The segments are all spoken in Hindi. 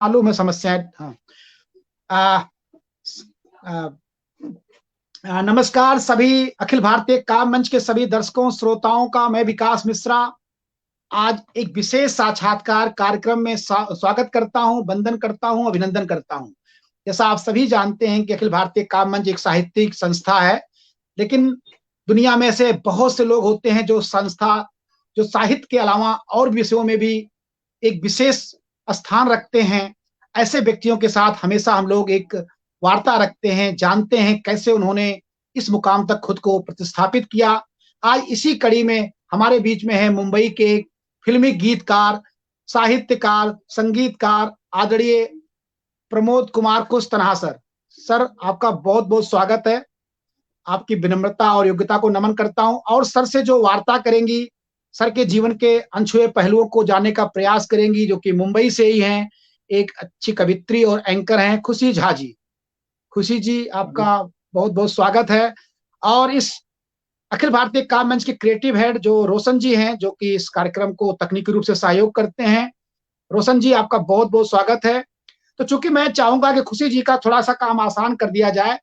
मालूम है समस्याएं। हाँ। आ, आ, नमस्कार सभी अखिल भारतीय काव्य मंच के सभी दर्शकों श्रोताओं का मैं विकास मिश्रा आज एक विशेष साक्षात्कार कार्यक्रम में स्वागत करता हूं, वंदन करता हूं, अभिनंदन करता हूं। जैसा आप सभी जानते हैं कि अखिल भारतीय काव्य मंच एक साहित्यिक संस्था है, लेकिन दुनिया में ऐसे बहुत से लोग होते हैं जो साहित्य के अलावा और विषयों में भी एक विशेष स्थान रखते हैं। ऐसे व्यक्तियों के साथ हमेशा हम लोग एक वार्ता रखते हैं, जानते हैं कैसे उन्होंने इस मुकाम तक खुद को प्रतिस्थापित किया। आज इसी कड़ी में हमारे बीच में है मुंबई के एक फिल्मी गीतकार, साहित्यकार, संगीतकार आदरणीय प्रमोद कुमार कुश तन्हा सर। सर, आपका बहुत बहुत स्वागत है। आपकी विनम्रता और योग्यता को नमन करता हूं और सर से जो वार्ता करेंगी, सर के जीवन के अनछुए पहलुओं को जानने का प्रयास करेंगी, जो कि मुंबई से ही हैं, एक अच्छी कवित्री और एंकर हैं खुशी झा जी। खुशी जी, आपका बहुत बहुत स्वागत है। और इस अखिल भारतीय काव्य मंच के क्रिएटिव हेड जो रोशन जी हैं, जो कि इस कार्यक्रम को तकनीकी रूप से सहयोग करते हैं। रोशन जी, आपका बहुत बहुत स्वागत है। तो चूंकि मैं चाहूंगा कि खुशी जी का थोड़ा सा काम आसान कर दिया जाए,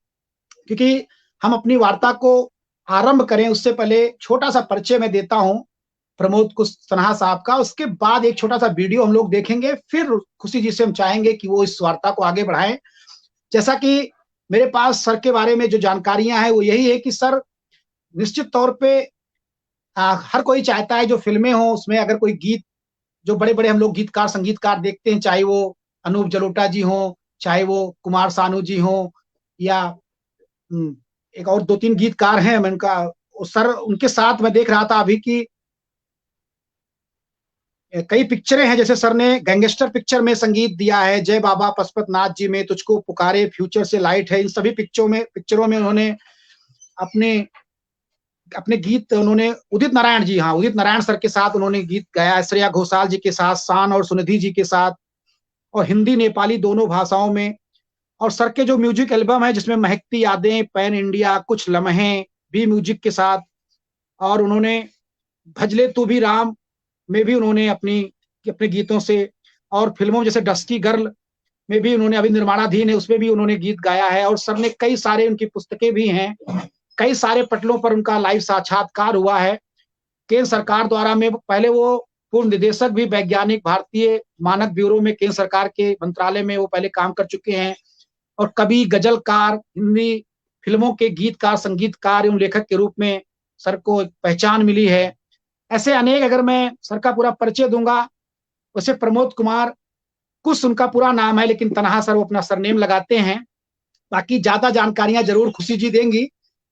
क्योंकि हम अपनी वार्ता को आरंभ करें उससे पहले छोटा सा परिचय मैं देता हूं प्रमोद कुश तन्हा साहब का। उसके बाद एक छोटा सा वीडियो हम लोग देखेंगे, फिर खुशी जी से हम चाहेंगे कि वो इस वार्ता को आगे बढ़ाएं। जैसा कि मेरे पास सर के बारे में जो जानकारियां हैं वो यही है कि सर निश्चित तौर पे हर कोई चाहता है जो फिल्में हो उसमें अगर कोई गीत, जो बड़े बड़े हम लोग गीतकार संगीतकार देखते हैं, चाहे वो अनूप जलोटा जी हो, चाहे वो कुमार सानू जी हो, या एक और दो तीन गीतकार हैं, मैं उनका सर उनके साथ मैं देख रहा था अभी की कई पिक्चरें हैं। जैसे सर ने गैंगस्टर पिक्चर में संगीत दिया है, जय बाबा पशुपत नाथ जी में तुझको पुकारे, फ्यूचर से लाइट है, इन सभी पिक्चरों में उन्होंने अपने अपने गीत उन्होंने उदित नारायण जी, हाँ, उदित नारायण सर के साथ उन्होंने गीत गाया, श्रेया घोषाल जी के साथ, शान और सुनिधि जी के साथ, और हिंदी नेपाली दोनों भाषाओं में। और सर के जो म्यूजिक एल्बम है जिसमें महकती यादें, पैन इंडिया, कुछ लम्हे भी म्यूजिक के साथ, और उन्होंने भजले तू भी राम में भी उन्होंने अपने गीतों से, और फिल्मों जैसे डस्की गर्ल में भी उन्होंने, अभी निर्माणाधीन है उसमें भी उन्होंने गीत गाया है। और सर ने कई सारे, उनकी पुस्तकें भी हैं, कई सारे पटलों पर उनका लाइव साक्षात्कार हुआ है केंद्र सरकार द्वारा। में पहले वो पूर्व निदेशक भी वैज्ञानिक भारतीय मानक ब्यूरो में केंद्र सरकार के मंत्रालय में वो पहले काम कर चुके हैं। और कवि, गजलकार, हिंदी फिल्मों के गीतकार, संगीतकार एवं लेखक के रूप में सर को पहचान मिली है। ऐसे अनेक, अगर मैं सर का पूरा परिचय दूंगा, वैसे प्रमोद कुमार कुश उनका पूरा नाम है, लेकिन तन्हा सर वो अपना सरनेम लगाते हैं। बाकी ज्यादा जानकारियां जरूर खुशी जी देंगी,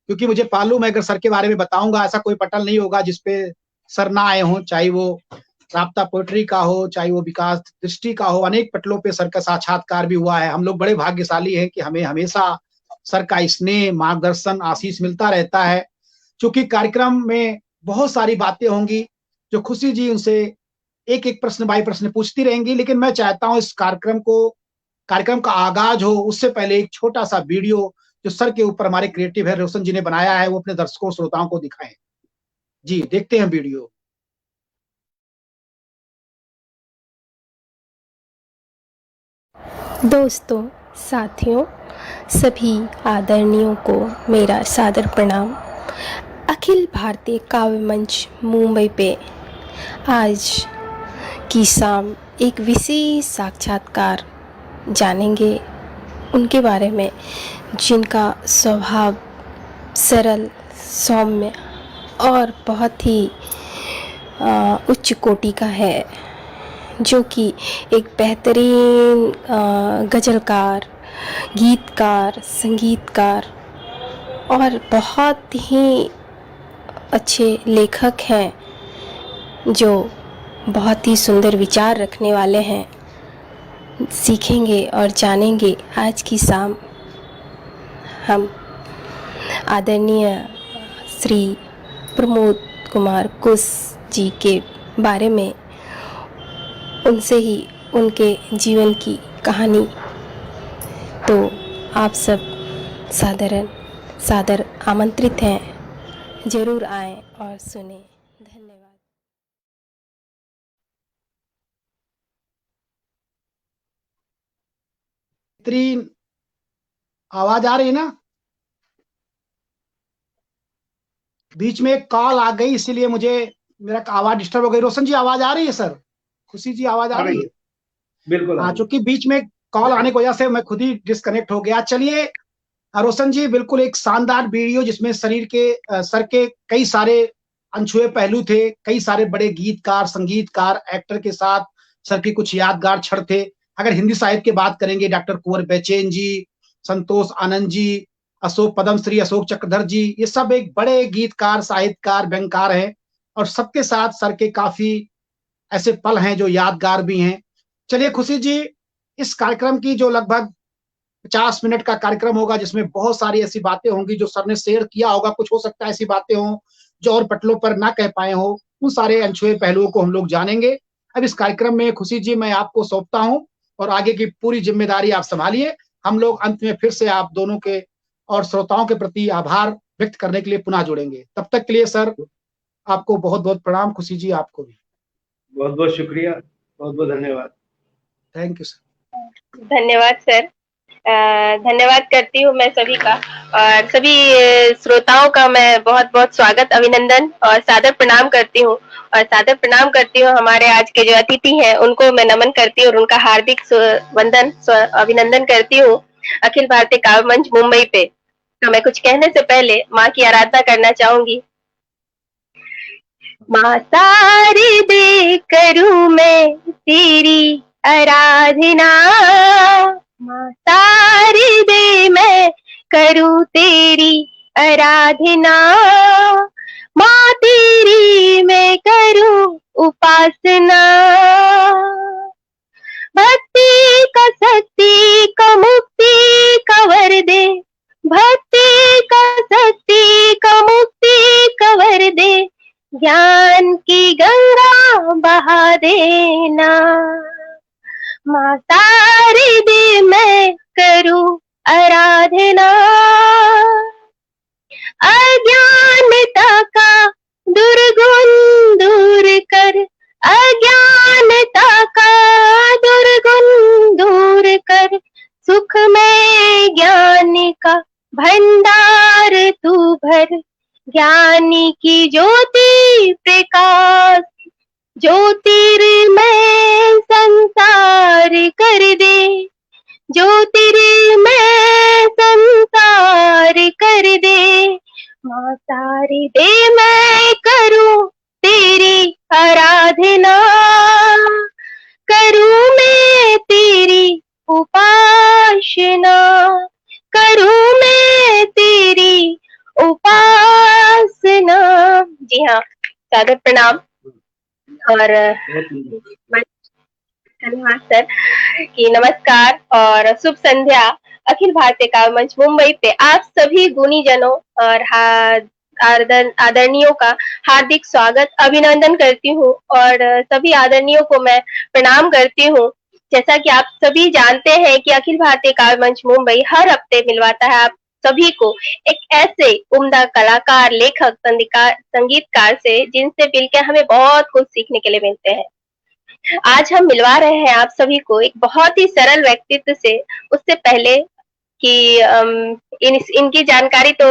क्योंकि मुझे मालूम है अगर सर के बारे में बताऊंगा ऐसा कोई पटल नहीं होगा जिसपे सर ना आए हों, चाहे वो राब्ता पोएट्री का हो, चाहे वो विकास दृष्टि का हो। अनेक पटलों पे सर का साक्षात्कार भी हुआ है। हम लोग बड़े भाग्यशाली हैं कि हमें हमेशा सर का स्नेह, मार्गदर्शन, आशीष मिलता रहता है। चूंकि कार्यक्रम में बहुत सारी बातें होंगी जो खुशी जी उनसे एक एक प्रश्न बाई प्रश्न पूछती रहेंगी, लेकिन मैं चाहता हूं इस कार्यक्रम का आगाज हो उससे पहले एक छोटा सा वीडियो जो सर के ऊपर हमारे क्रिएटिव है रोशन जी ने बनाया है, वो अपने दर्शकों श्रोताओं को दिखाएं। जी, देखते हैं वीडियो। दोस्तों, साथियों, सभी आदरणीयों को मेरा सादर प्रणाम। अखिल भारतीय काव्य मंच मुंबई पे आज की शाम एक विशेष साक्षात्कार जानेंगे उनके बारे में जिनका स्वभाव सरल, सौम्य और बहुत ही उच्च कोटि का है, जो कि एक बेहतरीन गज़लकार, गीतकार, संगीतकार और बहुत ही अच्छे लेखक हैं, जो बहुत ही सुंदर विचार रखने वाले हैं। सीखेंगे और जानेंगे आज की शाम हम आदरणीय श्री प्रमोद कुमार कुश जी के बारे में, उनसे ही उनके जीवन की कहानी। तो आप सब सादर आमंत्रित हैं, ज़रूर आएं और सुनें। धन्यवाद। जी, बेहतरीन आवाज आ रही है ना? बीच में एक कॉल आ गई इसीलिए मुझे मेरा आवाज डिस्टर्ब हो गई। रोशन जी आवाज आ रही है सर? खुशी जी आवाज आ रही है? बिल्कुल हाँ, चूंकि बीच में कॉल आने की वजह से मैं खुद ही डिस्कनेक्ट हो गया। चलिए रोशन जी, बिल्कुल एक शानदार वीडियो जिसमें सर के कई सारे अनछुए पहलू थे, कई सारे बड़े गीतकार, संगीतकार, एक्टर के साथ सर के कुछ यादगार क्षण थे। अगर हिंदी साहित्य की बात करेंगे, डॉक्टर कुंवर बेचैन जी, संतोष आनंद जी, अशोक पद्मश्री अशोक चक्रधर जी, ये सब एक बड़े गीतकार, साहित्यकार, व्यंगकार हैं और सबके साथ सर के काफी ऐसे पल हैं जो यादगार भी हैं। चलिए खुशी जी, इस कार्यक्रम की जो लगभग 50 मिनट का कार्यक्रम होगा जिसमें बहुत सारी ऐसी बातें होंगी जो सर ने शेयर किया होगा, कुछ हो सकता है ऐसी बातें हों जो और पटलों पर ना कह पाए हो, उन सारे अनछुए पहलुओं को हम लोग जानेंगे। अब इस कार्यक्रम में खुशी जी मैं आपको सौंपता हूं और आगे की पूरी जिम्मेदारी आप संभालिए। हम लोग अंत में फिर से आप दोनों के और श्रोताओं के प्रति आभार व्यक्त करने के लिए पुनः जुड़ेंगे। तब तक के लिए सर आपको बहुत बहुत प्रणाम। खुशी जी आपको भी बहुत बहुत शुक्रिया, बहुत बहुत धन्यवाद। Thank you sir. धन्यवाद सर। धन्यवाद करती हूँ मैं सभी का, और सभी श्रोताओं का मैं बहुत बहुत स्वागत, अभिनंदन और सादर प्रणाम करती हूँ। और सादर प्रणाम करती हूँ हमारे आज के जो अतिथि हैं उनको मैं नमन करती हूँ और उनका हार्दिक वंदन अभिनंदन करती हूँ अखिल भारतीय काव्य मंच मुंबई पे। तो मैं कुछ कहने से पहले माँ की आराधना करना चाहूंगी। माँ शारदे करूं मैं तेरी आराधना, माँ शारदे मैं करूं तेरी आराधना, माँ तेरी मैं करूं उपासना। भक्ति का शक्ति का मुक्ति का वर दे, भक्ति का शक्ति का मुक्ति का वर दे, ज्ञान की गंगा बहा देना। माँ शारदे मैं करूं आराधना, अज्ञानता का दुर्गुण दूर कर, अज्ञानता का दुर्गुण दूर कर, सुख में ज्ञान का भंडार तू भर, ज्ञानी की ज्योति प्रकाश, ज्योतिर्मय संसार कर दे, ज्योतिर्मय संसार कर दे। माँ शारदे मैं करूं तेरी आराधना, करूं मैं तेरी उपासना, करूं मैं तेरी उपासना। जी हाँ, सादर प्रणाम और धन्यवाद सर कि नमस्कार और शुभ संध्या। अखिल भारतीय काव्य मंच मुंबई पे आप सभी गुणी जनों और आदरणीयों का हार्दिक स्वागत, अभिनंदन करती हूँ और सभी आदरणीयों को मैं प्रणाम करती हूँ। जैसा कि आप सभी जानते हैं कि अखिल भारतीय काव्य मंच मुंबई हर हफ्ते मिलवाता है आप सभी को एक ऐसे उम्दा कलाकार, लेखक, संगीतकार से जिनसे मिलकर हमें बहुत कुछ सीखने के लिए मिलते हैं। आज हम मिलवा रहे हैं आप सभी को एक बहुत ही सरल व्यक्तित्व से। उससे पहले कि इनकी जानकारी तो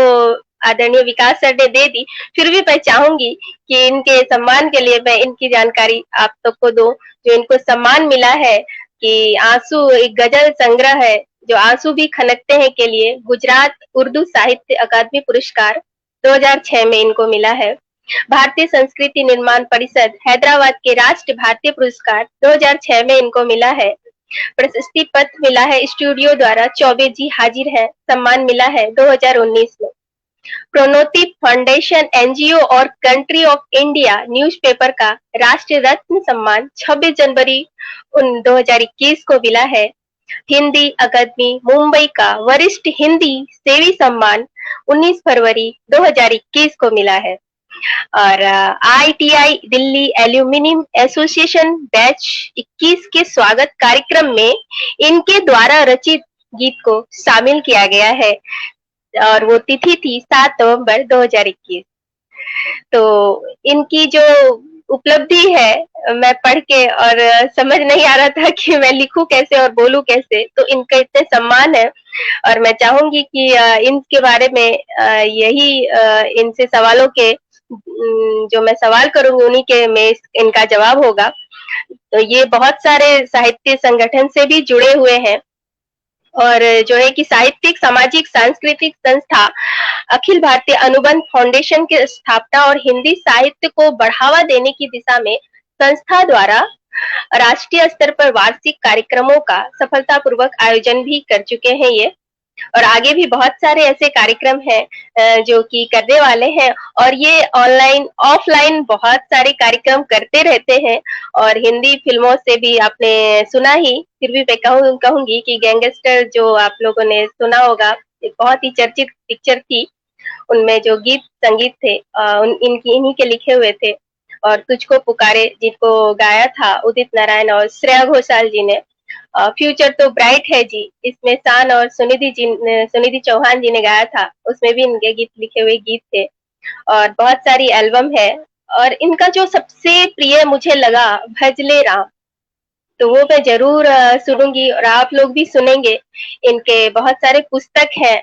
आदरणीय विकास सर ने दे दी, फिर भी मैं चाहूंगी कि इनके सम्मान के लिए मैं इनकी जानकारी आप सबको दूं। जो इनको सम्मान मिला है कि आंसू एक गजल संग्रह है जो आंसू भी खनकते हैं के लिए गुजरात उर्दू साहित्य अकादमी पुरस्कार 2006 में इनको मिला है। भारतीय संस्कृति निर्माण परिषद हैदराबाद के राष्ट्रीय भारतीय पुरस्कार 2006 में इनको मिला है। प्रशस्ति पत्र मिला है स्टूडियो द्वारा, चौबे जी हाजिर है, सम्मान मिला है 2019 में। प्रोन्नति फाउंडेशन एनजीओ और कंट्री ऑफ इंडिया न्यूज़पेपर का राष्ट्रीय रत्न सम्मान 26 जनवरी 2021 को मिला है। हिंदी अकादमी मुंबई का वरिष्ठ हिंदी सेवी सम्मान 19 फरवरी 2021 को मिला है। और ITI Delhi aluminium association batch 21 के स्वागत कार्यक्रम में इनके द्वारा रचित गीत को शामिल किया गया है और वो तिथि थी 7 नवंबर 2021। तो इनकी जो उपलब्धि है। मैं पढ़ के और समझ नहीं आ रहा था कि मैं लिखूं कैसे और बोलूं कैसे, तो इनका इतने सम्मान है और मैं चाहूंगी कि इनके बारे में यही इनसे सवालों के जो मैं सवाल करूंगी उन्हीं के में इनका जवाब होगा। तो ये बहुत सारे साहित्य संगठन से भी जुड़े हुए हैं और जो है कि साहित्यिक, सामाजिक, सांस्कृतिक संस्था अखिल भारतीय अनुबंध फाउंडेशन की स्थापना और हिंदी साहित्य को बढ़ावा देने की दिशा में संस्था द्वारा राष्ट्रीय स्तर पर वार्षिक कार्यक्रमों का सफलतापूर्वक आयोजन भी कर चुके हैं ये, और आगे भी बहुत सारे ऐसे कार्यक्रम हैं जो कि करने वाले हैं, और ये ऑनलाइन ऑफलाइन बहुत सारे कार्यक्रम करते रहते हैं। और हिंदी फिल्मों से भी आपने सुना ही, फिर भी मैं कहूंगी कि गैंगस्टर जो आप लोगों ने सुना होगा, एक बहुत ही चर्चित पिक्चर थी। उनमें जो गीत संगीत थे इन्हीं के लिखे हुए थे। और तुझको पुकारे जिनको गाया था उदित नारायण और श्रेया घोषाल जी ने। फ्यूचर तो ब्राइट है जी, इसमें शान और सुनिधि चौहान जी ने गाया था, उसमें भी इनके गीत लिखे हुए गीत थे। और बहुत सारी एल्बम है, और इनका जो सबसे प्रिय मुझे लगा भजले राम, तो वो मैं जरूर सुनूंगी और आप लोग भी सुनेंगे। इनके बहुत सारे पुस्तक हैं,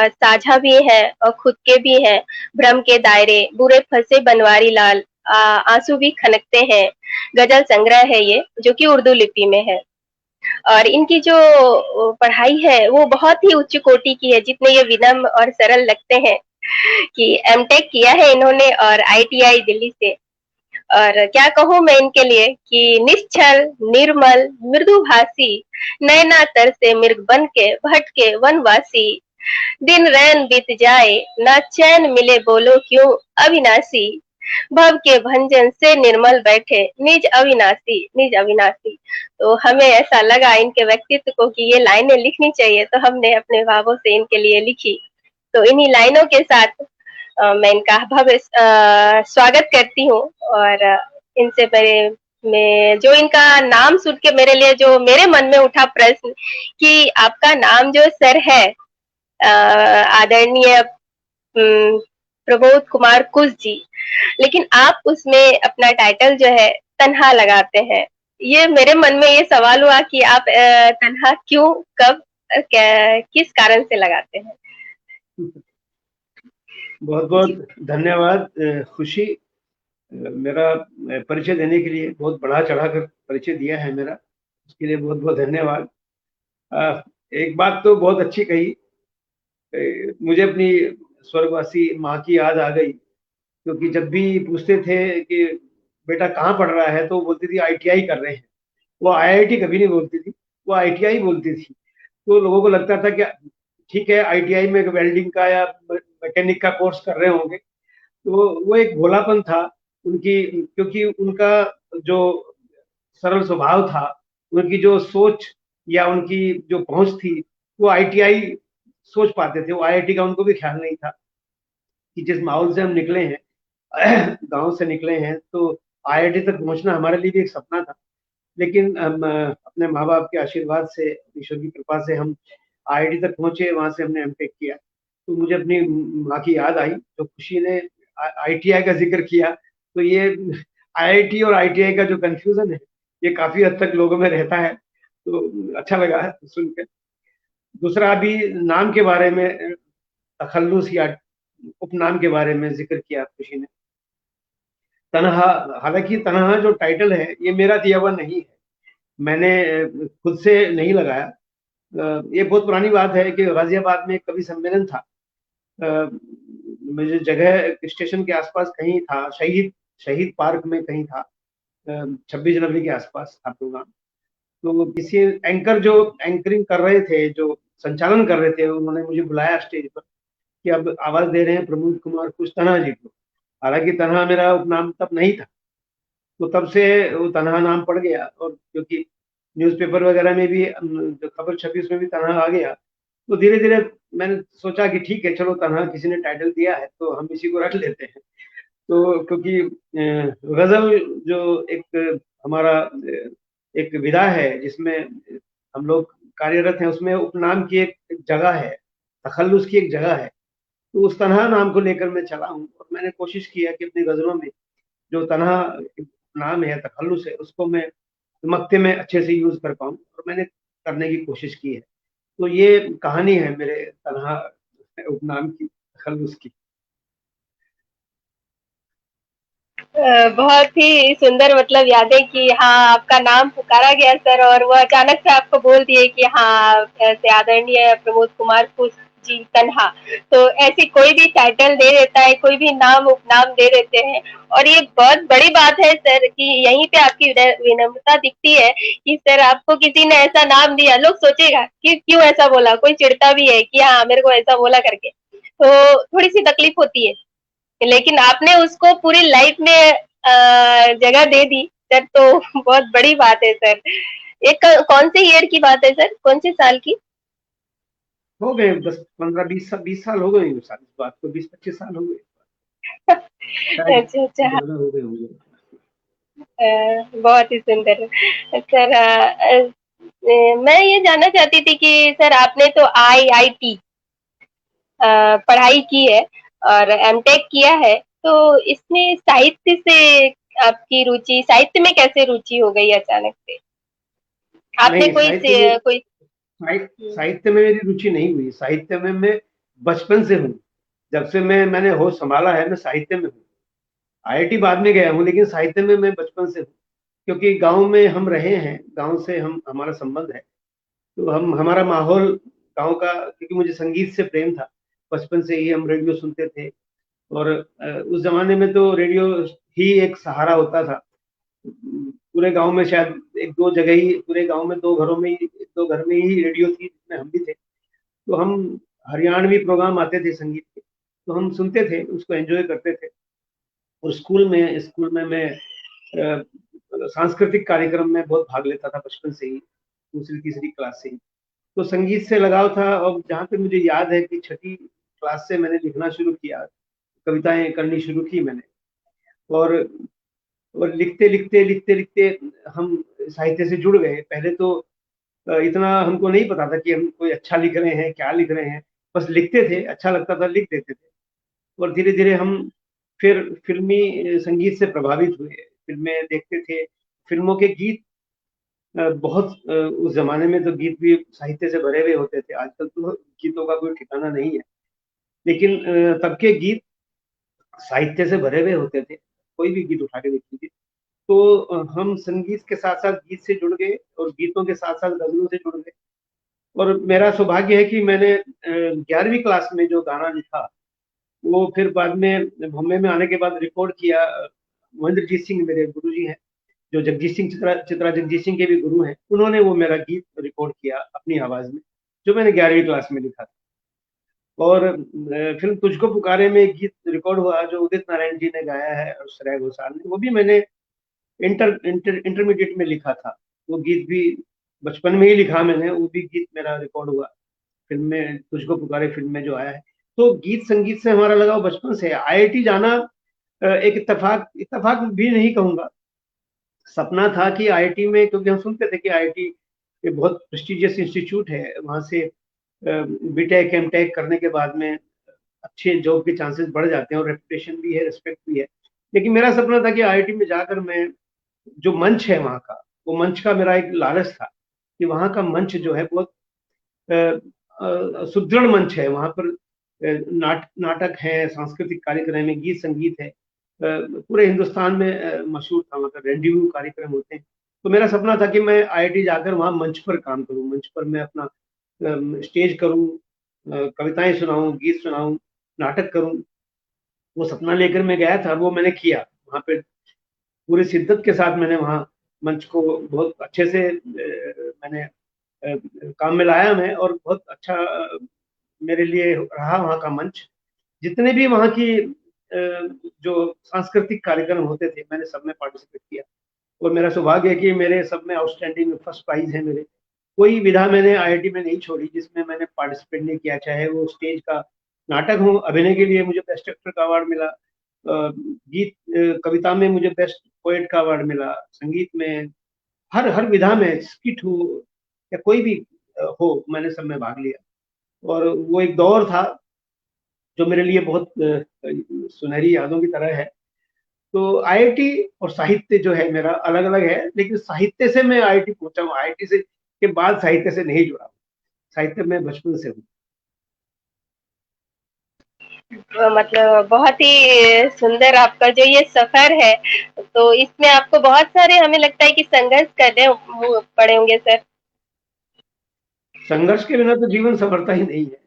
साझा भी है और खुद के भी हैं। भ्रम के दायरे, बुरे फंसे बनवारी लाल, आंसू भी खनकते हैं, गजल संग्रह है ये जो कि उर्दू लिपि में है। और इनकी जो पढ़ाई है वो बहुत ही उच्च कोटि की है, जितने ये विनम्र और सरल लगते हैं। कि एमटेक किया है इन्होंने और आईटीआई दिल्ली से। और क्या कहूँ मैं इनके लिए कि निश्चल, निर्मल, मृदुभाषी, नैना तर से मृग बन के भटके वनवासी, दिन रैन बीत जाए ना चैन मिले बोलो क्यों अविनाशी, भव के भंजन से निर्मल बैठे निज अविनाशी निज अविनाशी। तो हमें ऐसा लगा इनके व्यक्तित्व को कि ये लाइनें लिखनी चाहिए, तो हमने अपने भावों से इनके लिए लिखी। तो इन्हीं लाइनों के साथ मैं इनका भव्य स्वागत करती हूँ। और इनसे मैं जो इनका नाम सुन के मेरे लिए जो मेरे मन में उठा प्रश्न कि आपका नाम जो सर है आदरणीय प्रबोध कुमार कुश जी, लेकिन आप उसमें अपना टाइटल जो है तन्हा लगाते हैं। ये मेरे मन में ये सवाल हुआ कि आप तन्हा क्यों, कब, किस कारण से लगाते हैं? बहुत बहुत धन्यवाद खुशी, मेरा परिचय देने के लिए, बहुत बढ़ा चढ़ा कर परिचय दिया है मेरा, उसके लिए बहुत बहुत धन्यवाद। एक बात तो बहुत अच्छी कही, मुझे अपनी स्वर्गवासी माँ की याद आ गई, क्योंकि जब भी पूछते थे कि बेटा कहाँ पढ़ रहा है, तो बोलती थी आईटीआई कर रहे हैं। वो आईआईटी कभी नहीं बोलती थी, वो आईटीआई बोलती थी। तो लोगों को लगता था कि ठीक है, आईटीआई में वेल्डिंग का या मैकेनिक का कोर्स कर रहे होंगे। तो वो एक भोलापन था उनकी, क्योंकि उनका जो सरल स्वभाव था, उनकी जो सोच या उनकी जो पहुंच थी, वो आईटीआई सोच पाते थे। वो आईआईटी का उनको भी ख्याल नहीं था कि जिस माहौल से हम निकले हैं, गांव से निकले हैं, तो आईआईटी तक पहुंचना हमारे लिए भी एक सपना था। लेकिन हम अपने माँ बाप के आशीर्वाद से, ईश्वर की कृपा से हम आईआईटी तक पहुंचे, वहां से हमने एमटेक किया। तो मुझे अपनी माँ की याद आई, तो खुशी ने आईटीआई का जिक्र किया। तो ये आईआईटी और आईटीआई का जो कंफ्यूजन है, ये काफी हद तक लोगों में रहता है, तो अच्छा लगा सुनकर। दूसरा, अभी नाम के बारे में, तखल्लुस या उपनाम के बारे में जिक्र किया खुशी ने। तन्हा, हालांकि तन्हा जो टाइटल है ये मेरा दिया हुआ नहीं है, मैंने खुद से नहीं लगाया। ये बहुत पुरानी बात है कि गाजियाबाद में कभी सम्मेलन था, मुझे जगह स्टेशन के आसपास कहीं था, शहीद पार्क में कहीं था, 26 जनवरी के आसपास था प्रोग्राम। तो किसी एंकर जो एंकरिंग कर रहे थे, जो संचालन कर रहे थे, उन्होंने मुझे बुलाया स्टेज पर कि अब आवाज दे रहे हैं प्रमोद कुमार कुश तन्हा जी को। हालांकि तन्हा मेरा उपनाम तब नहीं था, तो तब से वो तन्हा नाम पड़ गया। और क्योंकि न्यूज़पेपर वगैरह में भी जो खबर छपी उसमें भी तन्हा आ गया, तो धीरे धीरे मैंने सोचा कि ठीक है, चलो तन्हा किसी ने टाइटल दिया है तो हम इसी को रख लेते हैं। तो क्योंकि गजल जो एक हमारा एक विधा है जिसमें हम लोग कार्यरत हैं, उसमें उपनाम की एक जगह है, तखल्लुस की एक जगह है। तो उस तन्हा नाम को लेकर मैं चला हूँ, और मैंने कोशिश किया कि अपनी गजलों में जो तन्हा नाम है, तखल्लुस है, उसको मैं मक्ते में अच्छे से यूज कर पाऊँ, और मैंने करने की कोशिश की है। तो ये कहानी है मेरे तन्हा उपनाम की, तखल्लुस की। बहुत ही सुंदर, मतलब यादें कि हाँ आपका नाम पुकारा गया सर, और वो अचानक से आपको बोल दिए कि हाँ ऐसे आदरणीय प्रमोद कुमार खुश जी तन्हा। तो ऐसी कोई भी टाइटल दे देता है, कोई भी नाम उपनाम दे देते हैं, और ये बहुत बड़ी बात है सर कि यहीं पे आपकी विनम्रता दिखती है कि सर आपको किसी ने ऐसा नाम दिया, लोग सोचेगा कि क्यों ऐसा बोला, कोई चिढ़ता भी है कि हाँ मेरे को ऐसा बोला करके, तो थोड़ी सी तकलीफ होती है, लेकिन आपने उसको पूरी लाइफ में जगह दे दी सर, तो बहुत बड़ी बात है सर। एक कौन से ईयर की बात है सर, कौन से साल की? हो गए 10, 15, 20 साल हो गए इस बात को, 20, 25 साल हो गए शायद, अच्छा अच्छा, हाँ, ज्यादा हो गए होंगे। बहुत ही सुंदर सर। मैं ये जानना चाहती थी कि सर आपने तो IIT पढ़ाई की है और एमटेक किया है, तो इसमें साहित्य से आपकी रुचि, साहित्य में कैसे रुचि हो गई अचानक से? आपने नहीं, कोई से, कोई साहित्य में मेरी रुचि नहीं हुई। साहित्य में मैं बचपन से हूँ, जब से मैंने होश संभाला है, मैं साहित्य में हूँ। IIT बाद में गया हूँ, लेकिन साहित्य में मैं बचपन से हूँ, क्योंकि गांव में हम रहे हैं, गांव से हमारा संबंध है। तो हमारा माहौल गांव का, क्योंकि मुझे संगीत से प्रेम था, बचपन से ही हम रेडियो सुनते थे। और उस जमाने में तो रेडियो ही एक सहारा होता था। पूरे गांव में शायद एक दो जगह ही, पूरे गांव में दो घरों में ही, दो घर में ही रेडियो थी, जिसमें हम भी थे। तो हम हरियाणवी प्रोग्राम आते थे संगीत के, तो हम सुनते थे, उसको एंजॉय करते थे। और स्कूल में मैं सांस्कृतिक कार्यक्रम में बहुत भाग लेता था बचपन से ही, दूसरी तीसरी क्लास से ही। तो संगीत से लगाव था। और जहाँ पे मुझे याद है कि छठी क्लास से मैंने लिखना शुरू किया, कविताएं करनी शुरू की मैंने। और लिखते लिखते हम साहित्य से जुड़ गए। पहले तो इतना हमको नहीं पता था कि हम कोई अच्छा लिख रहे हैं, क्या लिख रहे हैं, बस लिखते थे, अच्छा लगता था, लिख देते थे। और धीरे धीरे हम फिर फिल्मी संगीत से प्रभावित हुए, फिल्में देखते थे। फिल्मों के गीत बहुत, उस जमाने में तो गीत भी साहित्य से भरे हुए होते थे। आजकल तो गीतों का कोई ठिकाना नहीं है, लेकिन तब के गीत साहित्य से भरे हुए होते थे। कोई भी गीत उठा के देख लीजिए। तो हम संगीत के साथ साथ गीत से जुड़ गए, और गीतों के साथ साथ गजलों से जुड़ गए। और मेरा सौभाग्य है कि मैंने 11वीं क्लास में जो गाना लिखा, वो फिर बाद में बॉम्बे में आने के बाद रिकॉर्ड किया। महेंद्रजीत सिंह मेरे गुरु जी हैं, जो जगजीत सिंह चित्रा जगजीत सिंह के भी गुरु हैं। उन्होंने वो मेरा गीत रिकॉर्ड किया अपनी आवाज में, जो मैंने 11वीं क्लास में लिखा था। और फिल्म तुझको पुकारे में एक गीत रिकॉर्ड हुआ, जो उदित नारायण जी ने गाया है और श्रेया घोषाल ने, वो भी मैंने इंटरमीडिएट में लिखा था। वो गीत भी बचपन में ही लिखा मैंने, वो भी गीत मेरा रिकॉर्ड हुआ फिल्म में, तुझको पुकारे फिल्म में जो आया है। तो गीत संगीत से हमारा लगाव बचपन से है। IIT जाना एक इत्तेफाक भी नहीं कहूंगा, सपना था कि IIT में, क्योंकि हम सुनते थे कि IIT ये बहुत प्रेस्टिजियस इंस्टीट्यूट है, वहां से बीटेक एमटेक करने के बाद में अच्छे जॉब के चांसेस बढ़ जाते हैं, और रेपुटेशन भी है, रिस्पेक्ट भी है। लेकिन मेरा सपना था कि IIT में जाकर मैं, जो मंच है वहाँ का, वो मंच का मेरा एक लालच था कि वहाँ का मंच जो है बहुत सुदृढ़ मंच है। वहाँ पर नाटक है, सांस्कृतिक कार्यक्रम है, गीत संगीत है। पूरे हिंदुस्तान में मशहूर था, वहाँ का रेंडिवू कार्यक्रम होते हैं। तो मेरा सपना था कि मैं IIT जाकर वहाँ मंच पर काम करूँ, मंच पर मैं अपना स्टेज करूँ, कविताएं सुनाऊं, गीत सुनाऊं, नाटक करूं। वो सपना लेकर मैं गया था, वो मैंने किया। वहाँ पे पूरी शिद्दत के साथ मैंने वहाँ मंच को बहुत अच्छे से मैंने काम में लाया मैं, और बहुत अच्छा मेरे लिए रहा वहाँ का मंच। जितने भी वहाँ की जो सांस्कृतिक कार्यक्रम होते थे, मैंने सब में पार्टिसिपेट किया। और मेरा सौभाग्य है कि मेरे सब में आउटस्टैंडिंग फर्स्ट प्राइज है मेरे। कोई विधा मैंने IIT में नहीं छोड़ी जिसमें मैंने पार्टिसिपेट नहीं किया, चाहे वो स्टेज का नाटक हो, अभिनय के लिए मुझे बेस्ट एक्टर का अवार्ड मिला, गीत कविता में मुझे बेस्ट पोएट का अवार्ड मिला, संगीत में हर हर विधा में, स्किट हो या कोई भी हो, मैंने सब में भाग लिया। और वो एक दौर था जो मेरे लिए बहुत सुनहरी यादों की तरह है। तो आईआईटी और साहित्य जो है मेरा अलग अलग है, लेकिन साहित्य से मैं आईआईटी पहुंचा हूँ, आईआईटी से के बाद साहित्य से नहीं जुड़ा, साहित्य में बचपन से हूँ। मतलब बहुत ही सुंदर आपका जो ये सफर है, तो इसमें आपको बहुत सारे हमें लगता है कि संघर्ष करने पड़े होंगे सर। संघर्ष के बिना तो जीवन सफलता ही नहीं है।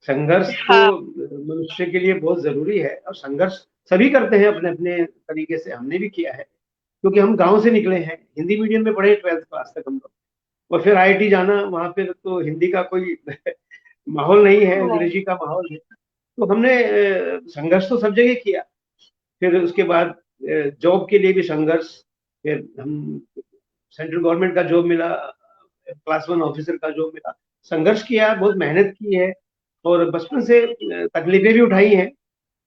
संघर्ष तो हाँ। मनुष्य के लिए बहुत जरूरी है, और संघर्ष सभी करते हैं अपने अपने तरीके से, हमने भी किया है, क्योंकि हम गांव से निकले हैं, हिंदी मीडियम में पढ़े 12th क्लास तक हम लोग, और फिर आईआईटी जाना, वहां पे तो हिंदी का कोई माहौल नहीं है, नहीं। अंग्रेजी का माहौल है। तो हमने संघर्ष तो सब जगह किया। फिर उसके बाद जॉब के लिए भी संघर्ष, फिर हम सेंट्रल गवर्नमेंट का जॉब मिला, क्लास 1 ऑफिसर का जॉब मिला, संघर्ष किया, बहुत मेहनत की है, और बचपन से तकलीफें भी उठाई हैं,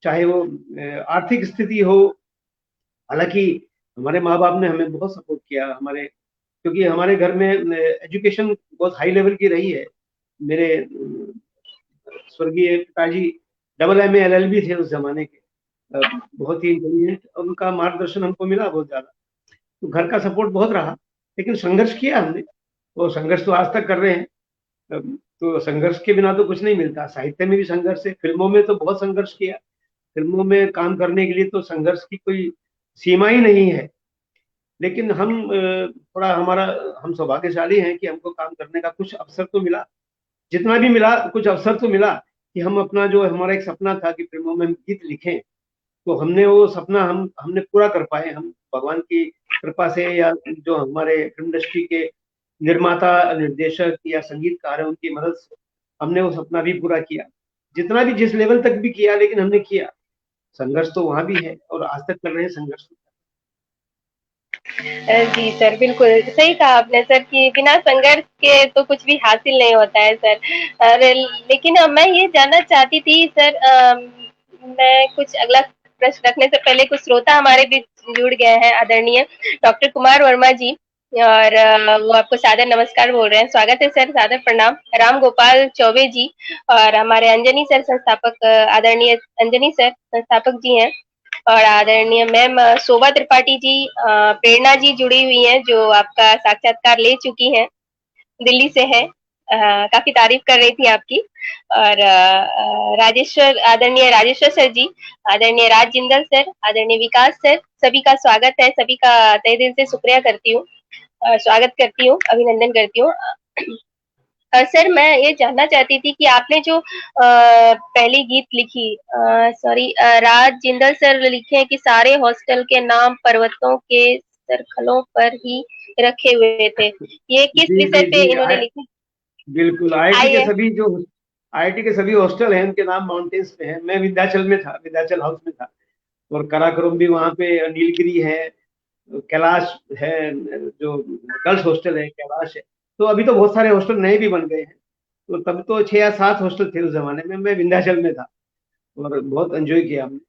चाहे वो आर्थिक स्थिति हो। हालांकि हमारे माँ बाप ने हमें बहुत सपोर्ट किया, हमारे, क्योंकि हमारे घर में एजुकेशन बहुत हाई लेवल की रही है। मेरे स्वर्गीय पिताजी AA LLB थे उस जमाने के, बहुत ही इंटेलिजेंट, और उनका मार्गदर्शन हमको मिला बहुत ज्यादा, तो घर का सपोर्ट बहुत रहा। लेकिन संघर्ष किया हमने, और संघर्ष तो आज तक कर रहे हैं। तो संघर्ष के बिना तो कुछ नहीं मिलता। साहित्य में भी संघर्ष है, फिल्मों में तो बहुत संघर्ष किया, फिल्मों में काम करने के लिए तो संघर्ष की कोई सीमा ही नहीं है। लेकिन हम थोड़ा हमारा, हम सौभाग्यशाली हैं कि हमको काम करने का कुछ अवसर तो मिला, जितना भी मिला कुछ अवसर तो मिला, कि हम अपना, जो हमारा एक सपना था कि फिल्मों में हम गीत लिखें, तो हमने वो सपना हमने पूरा कर पाए। हम भगवान की कृपा से, या जो हमारे फिल्म इंडस्ट्री के निर्माता, निर्देशक या संगीतकार है, उनकी मदद से हमने वो सपना भी पूरा किया, जितना भी, जिस लेवल तक भी किया, लेकिन हमने किया। संघर्ष तो वहां भी है, और आज तक कर रहे हैं संघर्ष। जी सर, बिल्कुल सही कहा आपने सर कि बिना संघर्ष के तो कुछ भी हासिल नहीं होता है सर। और लेकिन मैं ये जानना चाहती थी सर, मैं कुछ अगला प्रश्न रखने से पहले कुछ श्रोता हमारे बीच जुड़ गए हैं, आदरणीय डॉक्टर कुमार वर्मा जी, और वो आपको सादर नमस्कार बोल रहे हैं। स्वागत है सर, सादर प्रणाम। राम गोपाल चौबे जी, और हमारे अंजनी सर संस्थापक, आदरणीय अंजनी सर संस्थापक जी हैं, और आदरणीय मैम शोभा त्रिपाठी जी, प्रेरणा जी जुड़ी हुई हैं, जो आपका साक्षात्कार ले चुकी हैं, दिल्ली से है, काफी तारीफ कर रही थी आपकी। और राजेश्वर, आदरणीय राजेश्वर सर जी, आदरणीय राज जिंदल सर, आदरणीय विकास सर, सभी का स्वागत है, सभी का तहे दिल से शुक्रिया करती हूँ, स्वागत करती हूँ, अभिनंदन करती हूँ। सर, मैं ये जानना चाहती थी कि आपने जो पहली गीत लिखी, सॉरी, राज जिंदल सर लिखे हैं कि सारे हॉस्टल के नाम पर्वतों के सरखलों पर ही रखे हुए थे, ये किस जी विषय जी पे जी, इन्होंने लिखे? बिल्कुल। आईआईटी के आइए। सभी जो आईआईटी के सभी हॉस्टल हैं, उनके नाम माउंटेन्स पे हैं। मैं विंध्याचल में था, विंध्याचल हाउस में था, और काराकोरम भी वहाँ पे, नीलगिरी है, कैलाश है, जो गर्ल्स हॉस्टल है कैलाश है। तो अभी तो बहुत सारे हॉस्टल नए भी बन गए हैं। तो तब तो 6 या 7 हॉस्टल थे उस जमाने में। मैं विंध्याचल में था, और बहुत एंजॉय किया हमने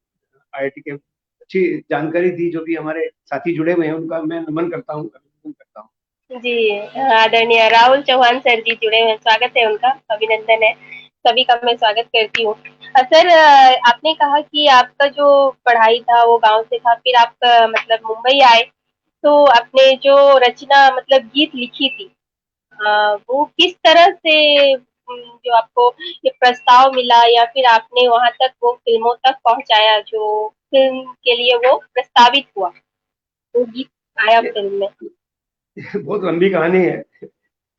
आईआईटी के। अच्छी जानकारी थी, जो भी हमारे साथी जुड़े हुए हैं उनका मैं नमन करता हूँ, अभिनंदन करता हूँ। जी, आदरणीय राहुल चौहान सर जी जुड़े हुए, स्वागत है उनका, अभिनंदन है, सभी का मैं स्वागत करती हूँ। सर, आपने कहा कि आपका जो पढ़ाई था वो गांव से था, फिर आप मतलब मुंबई आए, तो आपने जो रचना मतलब गीत लिखी थी, वो किस तरह से, जो आपको ये प्रस्ताव मिला, या फिर आपने वहां तक वो फिल्मों तक पहुंचाया, जो फिल्म के लिए वो प्रस्तावित हुआ, वो गीत आया ये फिल्म में? बहुत लंबी कहानी है,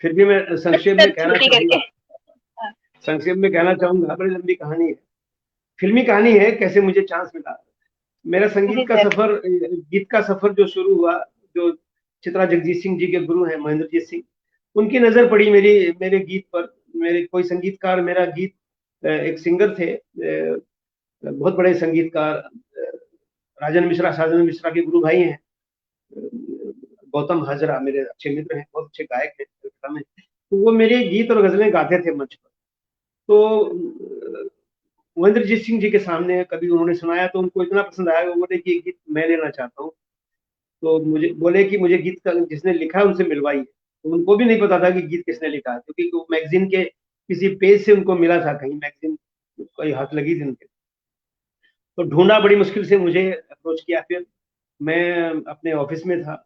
फिर भी मैं संक्षेप में कहना छोटी करके। चाहूंगा। संक्षेप में कहना चाहूंगा, बड़ी लंबी कहानी है, फिल्मी कहानी है, कैसे मुझे चांस मिला। मेरा जी संगीत का सर। सफर, गीत का सफर जो शुरू हुआ, जो चित्रा जगजीत सिंह जी के गुरु हैं महेंद्रजीत सिंह, उनकी नजर पड़ी मेरे गीत पर। मेरे कोई संगीतकार मेरा गीत, एक सिंगर थे, बहुत बड़े संगीतकार, साजन मिश्रा के गुरु भाई हैं, गौतम हाजरा मेरे अच्छे मित्र हैं, बहुत अच्छे गायक हैं कलकत्ता में। तो वो मेरे गीत और गजलें गाते थे मंच पर। तो महेंद्रजीत सिंह जी के सामने कभी उन्होंने सुनाया, तो उनको इतना पसंद आया, वो बोले कि ये गीत मैं लेना चाहता हूँ। तो मुझे बोले कि मुझे गीत का जिसने लिखा है उनसे मिलवाइए। तो उनको भी नहीं पता था कि गीत किसने लिखा है, क्योंकि वो मैगजीन के किसी पेज से उनको मिला था, कहीं मैगजीन कोई हाथ लगी थी उनके। तो ढूंढा, बड़ी मुश्किल से मुझे अप्रोच किया। फिर मैं अपने ऑफिस में था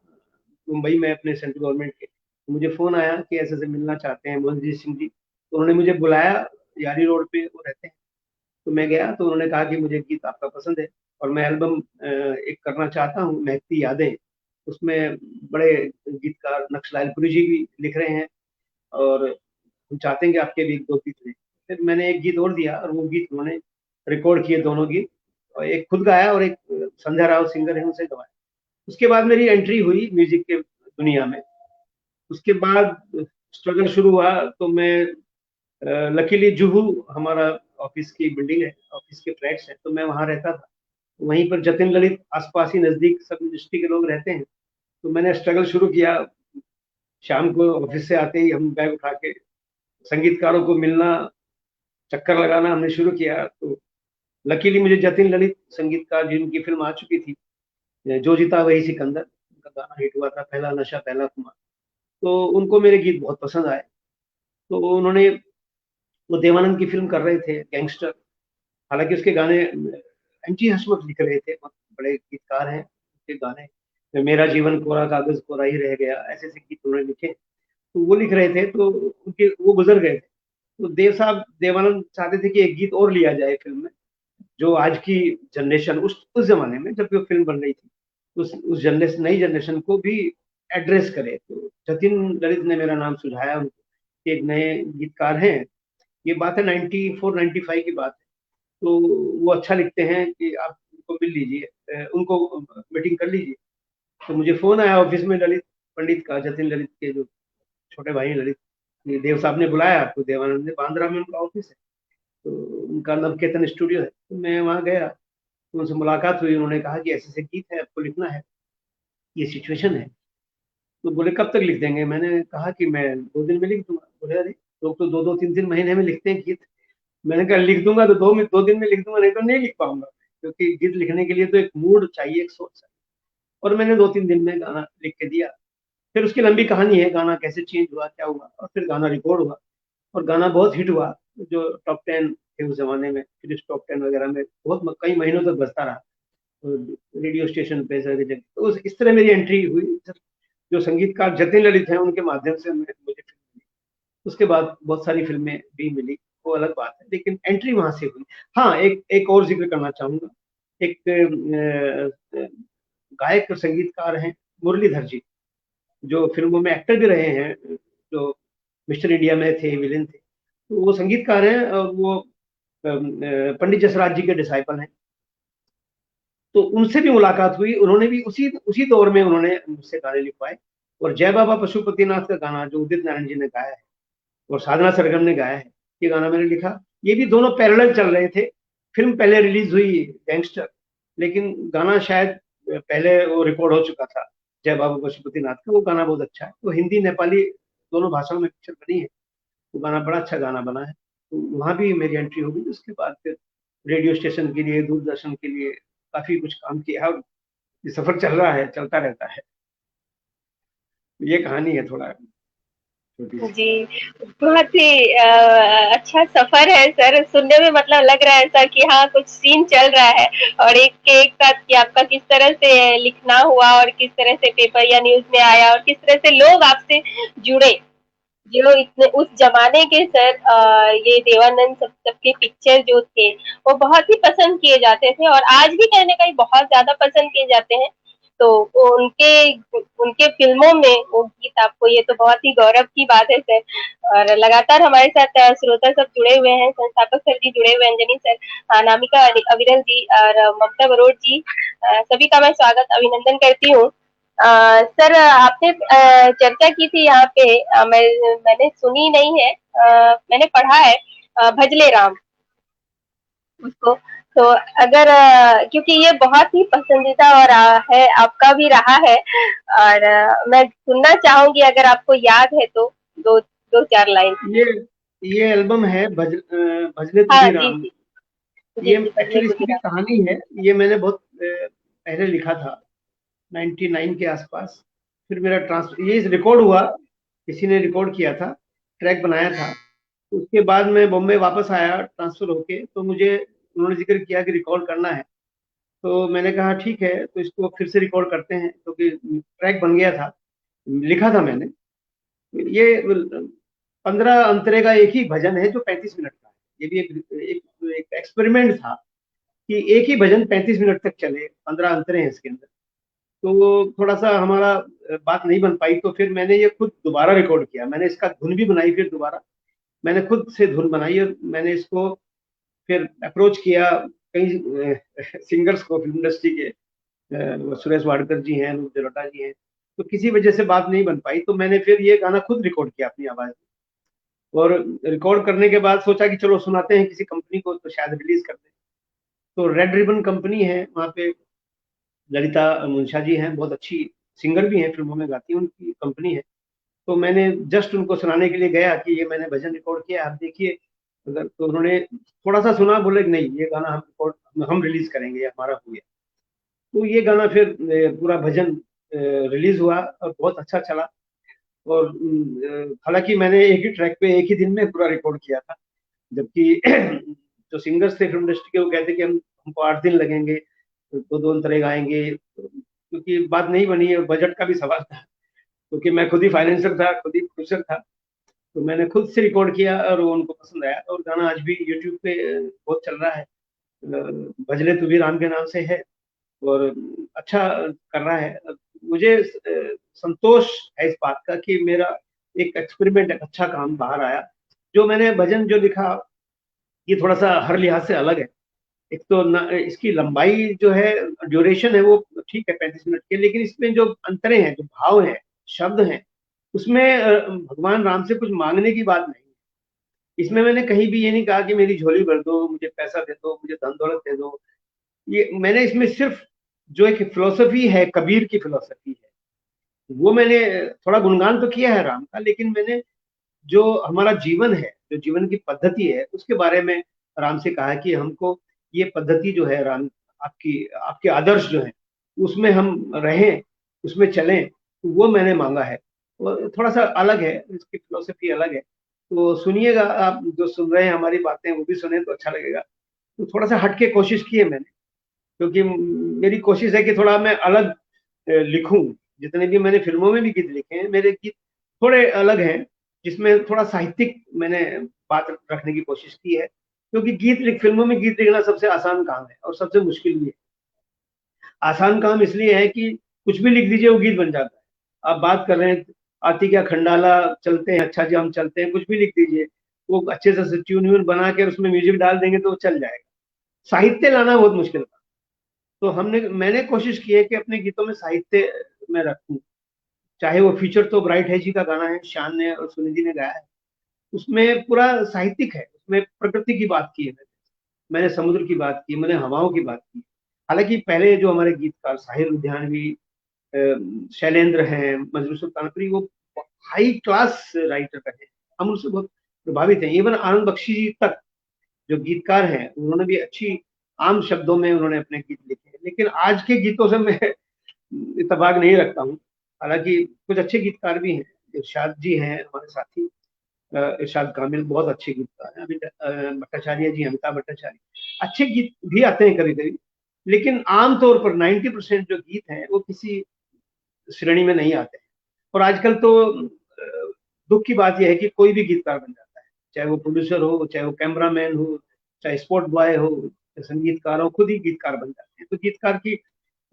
मुंबई में अपने सेंट्रल गवर्नमेंट के, तो मुझे फ़ोन आया कि ऐसे-ऐसे मिलना चाहते हैं मोहनजीत सिंह जी। तो उन्होंने मुझे बुलाया, यारी रोड पे वो रहते हैं। तो मैं गया तो उन्होंने कहा कि मुझे गीत आपका पसंद है और मैं एल्बम एक करना चाहता हूँ, महकती यादें। उसमें बड़े गीतकार नक्शलालपुरी जी भी लिख रहे हैं और हम चाहते हैं कि आपके भी 1-2 गीत लें। फिर मैंने एक गीत और दिया और वो गीत उन्होंने रिकॉर्ड किए दोनों गीत, और एक खुद गाया और एक संध्या राव सिंगर है उनसे गवाया। उसके बाद मेरी एंट्री हुई म्यूज़िक के दुनिया में। उसके बाद स्ट्रगल शुरू हुआ तो मैं लकीली जुहू हमारा ऑफिस की बिल्डिंग है, ऑफिस के फ्लैट्स हैं, तो मैं वहाँ रहता था। वहीं पर जतिन ललित आस-पास ही नज़दीक सब इंडस्ट्री के लोग रहते हैं। तो मैंने स्ट्रगल शुरू किया। शाम को ऑफिस से आते ही हम बैग उठा के संगीतकारों को मिलना, चक्कर लगाना हमने शुरू किया। तो लकीली मुझे जतिन ललित संगीतकार जिनकी फ़िल्म आ चुकी थी, जो जीता वही सिकंदर, उनका गाना हिट हुआ था, पहला नशा पहला खुमार। तो उनको मेरे गीत बहुत पसंद आए। तो उन्होंने वो देवानंद की फ़िल्म कर रहे थे गैंगस्टर, हालाँकि उसके गाने एम.जी. हसमुख लिख रहे थे, बहुत बड़े गीतकार हैं, उनके गाने मेरा जीवन कोरा कागज़ कोरा ही रह गया, ऐसे-ऐसे गीत उन्होंने लिखे। तो वो लिख रहे थे, तो उनके वो गुज़र गए थे। तो देवानंद चाहते थे कि एक गीत और लिया जाए फ़िल्म में, जो आज की जनरेशन उस ज़माने में जब वो फ़िल्म बन रही थी, उस नई जनरेशन को भी एड्रेस करे। तो जतिन ललित ने मेरा नाम सुझाया उनको कि एक नए गीतकार हैं, ये बात है 94-95 की बात है। तो वो अच्छा लिखते हैं कि आप उनको मिल लीजिए, उनको मीटिंग कर लीजिए। तो मुझे फ़ोन आया ऑफ़िस में ललित पंडित का, जतिन ललित के जो छोटे भाई हैं ललित, ये देव साहब ने बुलाया आपको, देवानंद ने, बांद्रा में उनका ऑफ़िस है। तो उनका नवकेतन स्टूडियो है। तो मैं वहाँ गया, तो उनसे मुलाकात हुई, उन्होंने कहा कि ऐसे-ऐसे गीत है, आपको लिखना है, ये सिचुएशन है। तो बोले कब तक लिख देंगे? मैंने कहा कि मैं 2 दिन में लिख दूँगा। बोले अरे! लोग तो 2-2 3-3 महीने में लिखते हैं गीत। मैंने कहा लिख दूँगा तो 2 दिन में लिख दूँगा, नहीं तो नहीं लिख पाऊँगा, क्योंकि गीत लिखने के लिए तो एक मूड चाहिए, एक सोच चाहिए। और मैंने 2-3 दिन में गाना लिख के दिया। फिर उसकी लंबी कहानी है, गाना कैसे चेंज हुआ, क्या हुआ, और फिर गाना रिकॉर्ड हुआ और गाना बहुत हिट हुआ, जो टॉप 10 थे उस ज़माने में, फिर इस टॉप 10 वगैरह में बहुत कई महीनों तक बजता रहा, रेडियो स्टेशन पे सभी जगह। तो इस तरह मेरी एंट्री हुई। जो संगीतकार जतिन ललित हैं, उनके माध्यम से मुझे फ़िल्म मिली। उसके बाद बहुत सारी फ़िल्में भी मिली, वो अलग बात है, लेकिन एंट्री वहाँ से हुई। हाँ, एक और ज़िक्र करना चाहूँगा। एक गायक और संगीतकार हैं मुरलीधर जी, जो फ़िल्मों में एक्टर भी रहे हैं, जो मिस्टर इंडिया में थे, विलेन थे। तो वो संगीतकार हैं और वो पंडित जसराज जी के डिसाइपल हैं। तो उनसे भी मुलाकात हुई, उन्होंने भी उसी उसी दौर में उन्होंने मुझसे गाने लिखवाए, और जय बाबा पशुपतिनाथ का गाना जो उदित नारायण जी ने गाया है और साधना सरगम ने गाया है, ये गाना मैंने लिखा। ये भी दोनों पैरेलल चल रहे थे। फ़िल्म पहले रिलीज़ हुई गैंगस्टर, लेकिन गाना शायद पहले वो रिकॉर्ड हो चुका था, जय बाबा पशुपतिनाथ का। वो गाना बहुत अच्छा है। वो हिंदी, नेपाली दोनों भाषाओं में पिक्चर बनी है। वो गाना बड़ा अच्छा गाना बना है। तो वहाँ भी मेरी एंट्री हो गई। उसके बाद फिर रेडियो स्टेशन के लिए, दूरदर्शन के लिए काफ़ी कुछ काम किया। अब ये सफ़र चल रहा है, चलता रहता है। ये कहानी है थोड़ा छोटी-सी। जी, बहुत ही अच्छा सफर है सर। सुनने में मतलब लग रहा है ऐसा कि हाँ, कुछ सीन चल रहा है, और एक के एक साथ कि आपका किस तरह से लिखना हुआ और किस तरह से पेपर या न्यूज़ में आया और किस तरह से लोग आपसे जुड़े। जो इतने उस जमाने के सर, ये देवानंद सबके पिक्चर जो थे वो बहुत ही पसंद किए जाते थे, और आज भी कहीं न कहीं बहुत ज़्यादा पसंद किए जाते हैं। तो वो उनके फ़िल्मों में वो गीत आपको, ये तो बहुत ही गौरव की बात है सर। और लगातार हमारे साथ श्रोता सब जुड़े हुए हैं, संस्थापक सर जी जुड़े हुए हैं, अंजनी सर, अनामिका अविरल जी और ममता बरोड़ जी, सभी का मैं स्वागत अभिनंदन करती हूँ। सर, आपने चर्चा की थी यहाँ पे, मैंने सुनी नहीं है, मैंने पढ़ा है भजले राम उसको। तो अगर क्योंकि ये बहुत ही पसंदीदा और है, आपका भी रहा है, और मैं सुनना चाहूंगी अगर आपको याद है तो, दो दो चार लाइन। ये ये एल्बम है भजले हाँ तुझी जी राम। जी जी ये जी, भजले एक्चुअली इसकी भी गुजरा। कहानी है। ये मैंने बहुत पहले लिखा था, 99 के आसपास। फिर मेरा ट्रांसफर, ये रिकॉर्ड हुआ, किसी ने रिकॉर्ड किया था, ट्रैक बनाया था। उसके बाद मैं बॉम्बे वापस आया ट्रांसफर होके, तो मुझे उन्होंने जिक्र किया कि रिकॉर्ड करना है। तो मैंने कहा ठीक है, तो इसको फिर से रिकॉर्ड करते हैं, क्योंकि ट्रैक बन गया था, लिखा था मैंने। ये 15 अंतरे का एक ही भजन है जो 35 मिनट का है। ये भी एक एक्सपेरिमेंट था कि एक ही भजन 35 मिनट तक चले, 15 अंतरे हैं इसके अंदर। तो वो थोड़ा सा हमारा बात नहीं बन पाई, तो फिर मैंने ये खुद दोबारा रिकॉर्ड किया। मैंने इसका धुन भी बनाई, फिर दोबारा मैंने खुद से धुन बनाई और मैंने इसको फिर अप्रोच किया कई सिंगर्स को, फिल्म इंडस्ट्री के, सुरेश वाडकर जी हैं, अनूप जलोटा जी हैं, तो किसी वजह से बात नहीं बन पाई। तो मैंने फिर ये गाना खुद रिकॉर्ड किया अपनी आवाज में, और रिकॉर्ड करने के बाद सोचा कि चलो सुनाते हैं किसी कंपनी को, तो शायद रिलीज कर दें। तो रेड रिबन कंपनी है, वहाँ पे ललिता मुंशा जी हैं, बहुत अच्छी सिंगर भी हैं, फिल्मों में गाती हैं, उनकी कंपनी है। तो मैंने जस्ट उनको सुनाने के लिए गया कि ये मैंने भजन रिकॉर्ड किया, आप देखिए अगर। तो उन्होंने थोड़ा सा सुना, बोले नहीं ये गाना हम रिलीज करेंगे, ये हमारा हो गया। तो ये गाना फिर पूरा भजन रिलीज हुआ और बहुत अच्छा चला। और हालांकि मैंने एक ही ट्रैक पे एक ही दिन में पूरा रिकॉर्ड किया था, जबकि जो सिंगर्स थे फिल्म इंडस्ट्री के, वो कहते कि हमको 8 दिन लगेंगे, दो दो अंतरे गाएंगे, क्योंकि बात नहीं बनी और बजट का भी सवाल था, क्योंकि मैं खुद ही फाइनेंसर था, खुद ही प्रोड्यूसर था। तो मैंने खुद से रिकॉर्ड किया और वो उनको पसंद आया, और गाना आज भी यूट्यूब पे बहुत चल रहा है। भजले तू भी राम के नाम से है, और अच्छा कर रहा है। मुझे संतोष है इस बात का कि मेरा एक एक्सपेरिमेंट, एक अच्छा काम बाहर आया। जो मैंने भजन जो लिखा, ये थोड़ा सा हर लिहाज से अलग है। एक तो इसकी लंबाई जो है, ड्यूरेशन है, वो ठीक है 35 मिनट के, लेकिन इसमें जो अंतरे हैं, जो भाव हैं, शब्द हैं, उसमें भगवान राम से कुछ मांगने की बात नहीं है। इसमें मैंने कहीं भी ये नहीं कहा कि मेरी झोली भर दो, मुझे पैसा दे दो, मुझे धन दौलत दे दो। ये मैंने इसमें सिर्फ जो एक फिलोसफी है, कबीर की फिलोसफी है, वो मैंने थोड़ा गुणगान तो किया है राम का, लेकिन मैंने जो हमारा जीवन है, जो जीवन की पद्धति है, उसके बारे में राम से कहा कि हमको ये पद्धति जो है राम, आपकी आपके आदर्श जो है, उसमें हम रहें, उसमें चलें, तो वो मैंने मांगा है। और थोड़ा सा अलग है, इसकी फिलोसफी अलग है। तो सुनिएगा, आप जो सुन रहे हैं हमारी बातें, वो भी सुने तो अच्छा लगेगा। तो थोड़ा सा हटके कोशिश की है मैंने, क्योंकि मेरी कोशिश है कि थोड़ा मैं अलग लिखूं। जितने भी मैंने फिल्मों में भी गीत लिखे हैं, मेरे गीत थोड़े अलग हैं, जिसमें थोड़ा साहित्यिक मैंने बात रखने की कोशिश की है, क्योंकि फिल्मों में गीत लिखना सबसे आसान काम है और सबसे मुश्किल भी है। आसान काम इसलिए है कि कुछ भी लिख दीजिए, वो गीत बन जाता है। आप बात कर रहे हैं, आती क्या खंडाला, चलते हैं अच्छा जी हम चलते हैं, कुछ भी लिख दीजिए, वो अच्छे से ट्यून व्यून बना के उसमें म्यूजिक डाल देंगे तो वो चल जाएगा। साहित्य लाना बहुत मुश्किल था। तो मैंने कोशिश की है कि अपने गीतों में साहित्य में रखूं। चाहे वो फीचर तो ब्राइट है जी का गाना है, शान ने और सुनिधि ने गाया है, उसमें पूरा साहित्यिक है, उसमें प्रकृति की बात की है, मैंने समुद्र की बात की, मैंने हवाओं की बात की। हालांकि पहले जो हमारे गीतकार साहिर लुधियानवी, शैलेंद्र हैं, मजरू सुल्तानपुरी, वो हाई क्लास राइटर रहे, हम उनसे बहुत प्रभावित हैं। इवन आनंद बख्शी जी तक जो गीतकार हैं, उन्होंने भी अच्छी आम शब्दों में उन्होंने अपने गीत लिखे हैं। लेकिन आज के गीतों से मैं इत्तेफाक नहीं रखता हूँ। हालांकि कुछ अच्छे गीतकार भी हैं, इरशाद जी हैं हमारे साथी, इरशाद कामिल बहुत अच्छे गीतकार हैं। अभी भट्टाचार्य जी, अमिताभ भट्टाचार्य, अच्छे गीत भी आते हैं कभी कभी, लेकिन आमतौर पर 90% जो गीत हैं वो किसी श्रेणी में नहीं आते हैं। और आजकल तो दुख की बात यह है कि कोई भी गीतकार बन जाता है, चाहे वो प्रोड्यूसर हो, चाहे वो कैमरामैन हो, चाहे स्पोर्ट बॉय हो, संगीतकार हो, खुद ही गीतकार बन जाते हैं। तो गीतकार की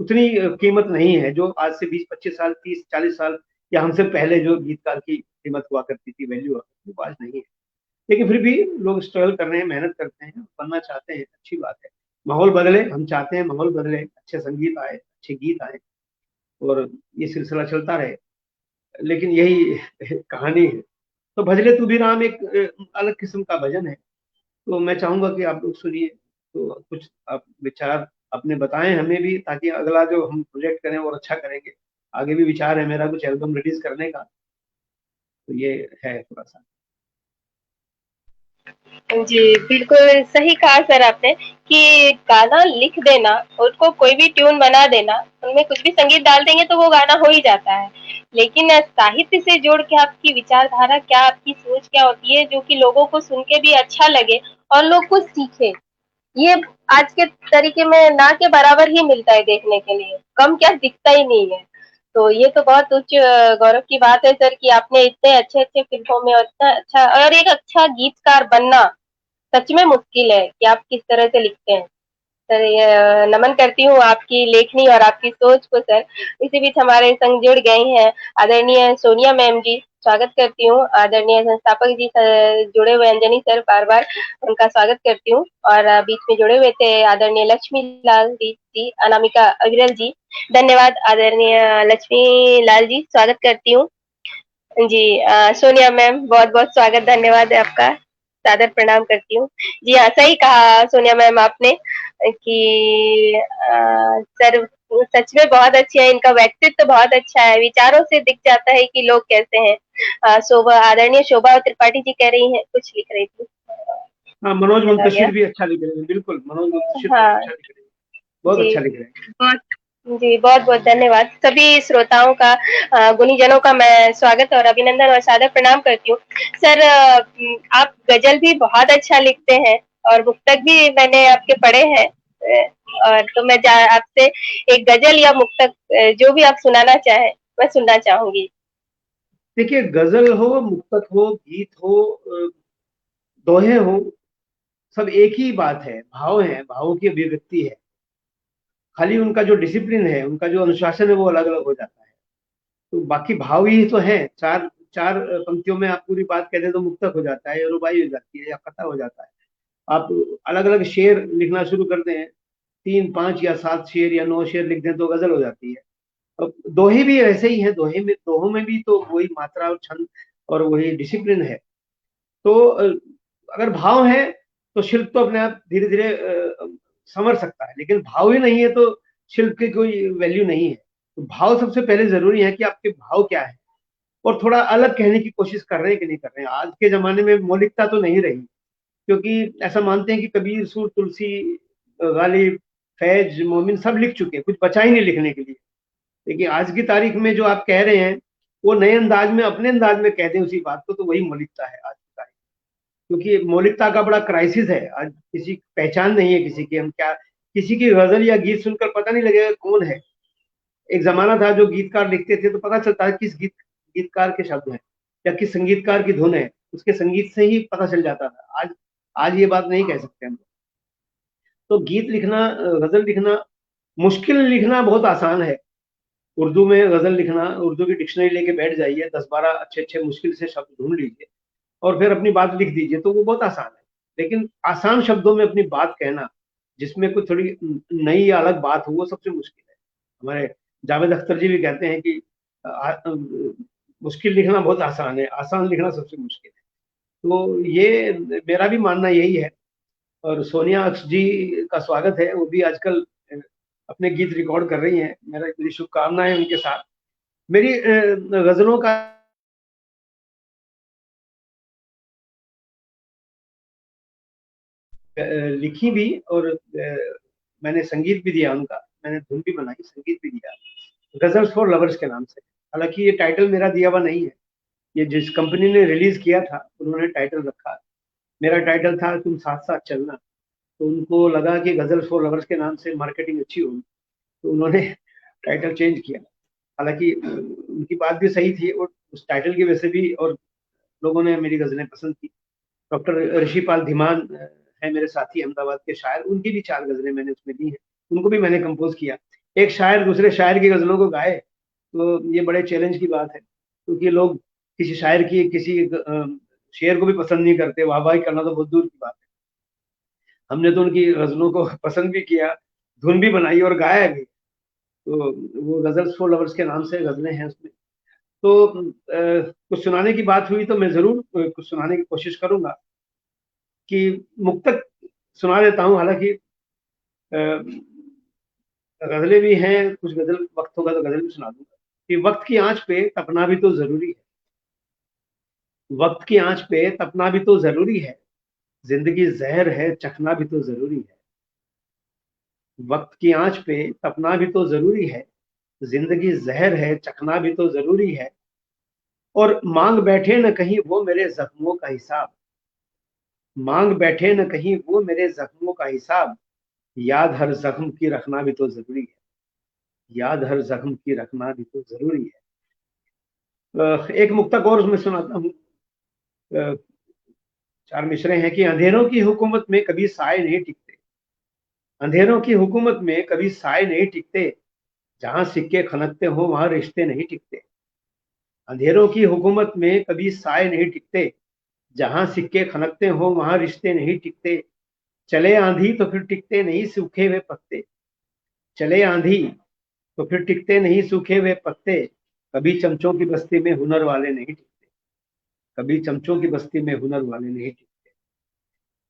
उतनी कीमत नहीं है जो आज से 20-25 साल, 30-40 साल या हमसे पहले जो गीतकार की कीमत हुआ करती थी, वैल्यू हुआ करती थी, वो आज नहीं है। लेकिन फिर भी लोग स्ट्रगल कर रहे हैं, मेहनत करते हैं, बनना चाहते हैं, अच्छी बात है। माहौल बदले, हम चाहते हैं माहौल बदले, अच्छे संगीत आए, अच्छे गीत आए, और ये सिलसिला चलता रहे। लेकिन यही कहानी है। तो भजले तू भी राम एक अलग किस्म का भजन है। तो मैं चाहूंगा कि आप लोग सुनिए, तो कुछ आप विचार अपने बताएं हमें भी, ताकि अगला जो हम प्रोजेक्ट करें और अच्छा करेंगे। आगे भी विचार है मेरा कुछ एल्बम रिलीज करने का, तो ये है थोड़ा सा। जी, बिल्कुल सही कहा सर आपने कि गाना लिख देना, उसको कोई भी ट्यून बना देना, उनमें कुछ भी संगीत डाल देंगे तो वो गाना हो ही जाता है। लेकिन साहित्य से जोड़ के आपकी विचारधारा क्या, आपकी सोच क्या होती है जो कि लोगों को सुन के भी अच्छा लगे और लोग कुछ सीखें। ये आज के तरीके में ना के बराबर ही मिलता है देखने के लिए, कम क्या दिखता ही नहीं है। तो ये तो बहुत उच्च गौरव की बात है सर कि आपने इतने अच्छे-अच्छे फ़िल्मों में और इतना अच्छा और एक अच्छा गीतकार बनना सच में मुश्किल है कि आप किस तरह से लिखते हैं। सर नमन करती हूँ आपकी लेखनी और आपकी सोच को सर। इसी बीच हमारे संग जुड़ गए हैं आदरणीय सोनिया मैम जी, स्वागत करती हूँ। आदरणीय संस्थापक जी जुड़े हुए अंजनी सर बार-बार उनका स्वागत करती हूँ और बीच में जुड़े हुए थे आदरणीय लक्ष्मी लाल जी, अनामिका अग्रवाल जी। धन्यवाद आदरणीय लक्ष्मी लाल जी, स्वागत करती हूँ। जी सोनिया मैम बहुत-बहुत स्वागत धन्यवाद है आपका। सादर प्रणाम करती हूँ। जी हाँ, सही कहा सोनिया मैम आपने कि सर सच में बहुत अच्छे हैं, इनका व्यक्तित्व बहुत अच्छा है, विचारों से दिख जाता है कि लोग कैसे हैं। शोभा आदरणीय शोभा त्रिपाठी जी कह रही हैं, कुछ लिख रही थी। हाँ, मनोज चला गया। मुंतशिर भी अच्छा लिख रहे हैं, बिल्कुल मनोज मुंतशिर बहुत हाँ, अच्छा लिख रहे हैं, बहुत जी। अच्छा लिख रहे हैं। बहुत जी, बहुत-बहुत धन्यवाद। सभी श्रोताओं का गुणीजनों का मैं स्वागत और अभिनंदन और सादर प्रणाम करती हूँ। सर आप गज़ल भी बहुत अच्छा लिखते हैं और मुक्तक भी मैंने आपके पढ़े हैं। और तो मैं जा आपसे एक गज़ल या मुक्तक जो भी आप सुनाना चाहें, मैं सुनना चाहूँगी। देखिए, गजल हो, मुक्तक हो, गीत हो, दोहे हो, सब एक ही बात है, भाव है, भावों की अभिव्यक्ति है। खाली उनका जो डिसिप्लिन है, उनका जो अनुशासन है, वो अलग-अलग हो जाता है। तो बाकी भाव ही तो हैं, 4 4 पंक्तियों में आप पूरी बात कह दें तो मुक्तक हो जाता है, या रुबाई हो जाती है, या कथा हो जाता है। आप अलग-अलग शेर लिखना शुरू कर दें, 3, 5 या 7 शेर या 9 शेर लिख दें तो गज़ल हो जाती है। अब दोहे भी ऐसे ही हैं, दोहों में भी तो वही मात्रा और छंद और वही डिसिप्लिन है। तो अगर भाव है तो शिल्प तो अपने आप धीरे-धीरे संवर सकता है, लेकिन भाव ही नहीं है तो शिल्प की कोई वैल्यू नहीं है। तो भाव सबसे पहले ज़रूरी है कि आपके भाव क्या है और थोड़ा अलग कहने की कोशिश कर रहे हैं कि नहीं कर रहे हैं। आज के ज़माने में मौलिकता तो नहीं रही, क्योंकि ऐसा मानते हैं कि कबीर, सूर, तुलसी, गालिब, फैज़, मोमिन सब लिख चुके हैं, कुछ बचा ही नहीं लिखने के लिए। देखिए, आज की तारीख में जो आप कह रहे हैं, वो नए अंदाज में, अपने अंदाज में कह दें उसी बात को, तो वही मौलिकता है आज की तारीख में। क्योंकि मौलिकता का बड़ा क्राइसिस है, आज किसी की पहचान नहीं है किसी की, हम क्या किसी की गज़ल या गीत सुनकर पता नहीं लगेगा कौन है। एक ज़माना था जो गीतकार लिखते थे तो पता चलता है किस गीतकार के शब्द हैं या किस संगीतकार की धुन है, उसके संगीत से ही पता चल जाता था। आज ये बात नहीं कह सकते हम। तो गीत लिखना, गज़ल लिखना, मुश्किल लिखना बहुत आसान है। उर्दू में गज़ल लिखना, उर्दू की डिक्शनरी लेके बैठ जाइए, 10-12 अच्छे-अच्छे मुश्किल से शब्द ढूँढ लीजिए और फिर अपनी बात लिख दीजिए, तो वो बहुत आसान है। लेकिन आसान शब्दों में अपनी बात कहना, जिसमें कोई थोड़ी नई या अलग बात हो, वो सबसे मुश्किल है। हमारे जावेद अख्तर जी भी कहते हैं कि मुश्किल लिखना बहुत आसान है, आसान लिखना सबसे मुश्किल है। तो ये मेरा भी मानना यही है और सोनिया अक्स जी का स्वागत है, वो भी आजकल अपने गीत रिकॉर्ड कर रही हैं। मेरी शुभकामनाएँ उनके साथ। मेरी गज़लों का लिखी भी और मैंने संगीत भी दिया उनका, मैंने धुन भी बनाई, संगीत भी दिया। गज़ल्स फॉर लवर्स के नाम से। हालाँकि ये टाइटल मेरा दिया हुआ नहीं है, ये जिस कंपनी ने रिलीज़ किया था, उन्होंने टाइटल रखा। मेरा टाइटल था तुम साथ-साथ चलना, तो उनको लगा कि गज़ल्स फॉर लवर्स के नाम से मार्केटिंग अच्छी होगी, तो उन्होंने टाइटल चेंज किया। हालाँकि उनकी बात भी सही थी और उस टाइटल की वजह से भी और लोगों ने मेरी गज़लें पसंद की। डॉक्टर ऋषिपाल धीमान हैं मेरे साथी अहमदाबाद के शायर, उनकी भी 4 गज़लें मैंने उसमें दी हैं, उनको भी मैंने कंपोज़ किया। एक शायर दूसरे शायर की गज़लों को गाए, तो ये बड़े चैलेंज की बात है, क्योंकि लोग किसी शायर की किसी शेर को भी पसंद नहीं करते, वाह-वाही करना तो बहुत दूर की बात है। हमने तो उनकी गज़लों को पसंद भी किया, धुन भी बनाई और गाया भी। तो वो गज़ल्स फॉर लवर्स के नाम से गज़लें हैं उसमें। तो कुछ सुनाने की बात हुई तो मैं ज़रूर कुछ सुनाने की कोशिश करूँगा कि मुक्तक सुना देता हूँ, हालाँकि गज़लें भी हैं, कुछ गज़ल वक़्त होगा तो गज़ल भी सुना दूँगा कि वक़्त की आँच पे तपना भी तो ज़रूरी है, वक़्त की आँच पे तपना भी तो ज़रूरी है, ज़िंदगी ज़हर है चखना भी तो ज़रूरी है। वक़्त की आँच पे तपना भी तो ज़रूरी है, ज़िंदगी ज़हर है चखना भी तो ज़रूरी है और माँग बैठे न कहीं वो मेरे ज़ख्मों का हिसाब। मांग बैठे न कहीं वो मेरे जख्मों का हिसाब, याद हर जख्म की रखना भी तो जरूरी है, याद हर जख्म की रखना भी तो जरूरी है। एक मुक्तक और मैं सुनाता हूँ। 4 मिसरे हैं कि अंधेरों की हुकूमत में कभी साए नहीं टिकते, अंधेरों की हुकूमत में कभी साए नहीं टिकते, जहां सिक्के खनकते हो वहां रिश्ते नहीं टिकते। अंधेरों की हुकूमत में कभी साए नहीं टिकते, जहां सिक्के खनकते हो वहां रिश्ते नहीं टिकते। चले आंधी तो फिर टिकते नहीं सूखे हुए पत्ते, चले आंधी तो फिर टिकते नहीं सूखे हुए पत्ते। कभी चमचों की बस्ती में हुनर वाले नहीं टिकते, कभी चमचों की बस्ती में हुनर वाले नहीं टिकते।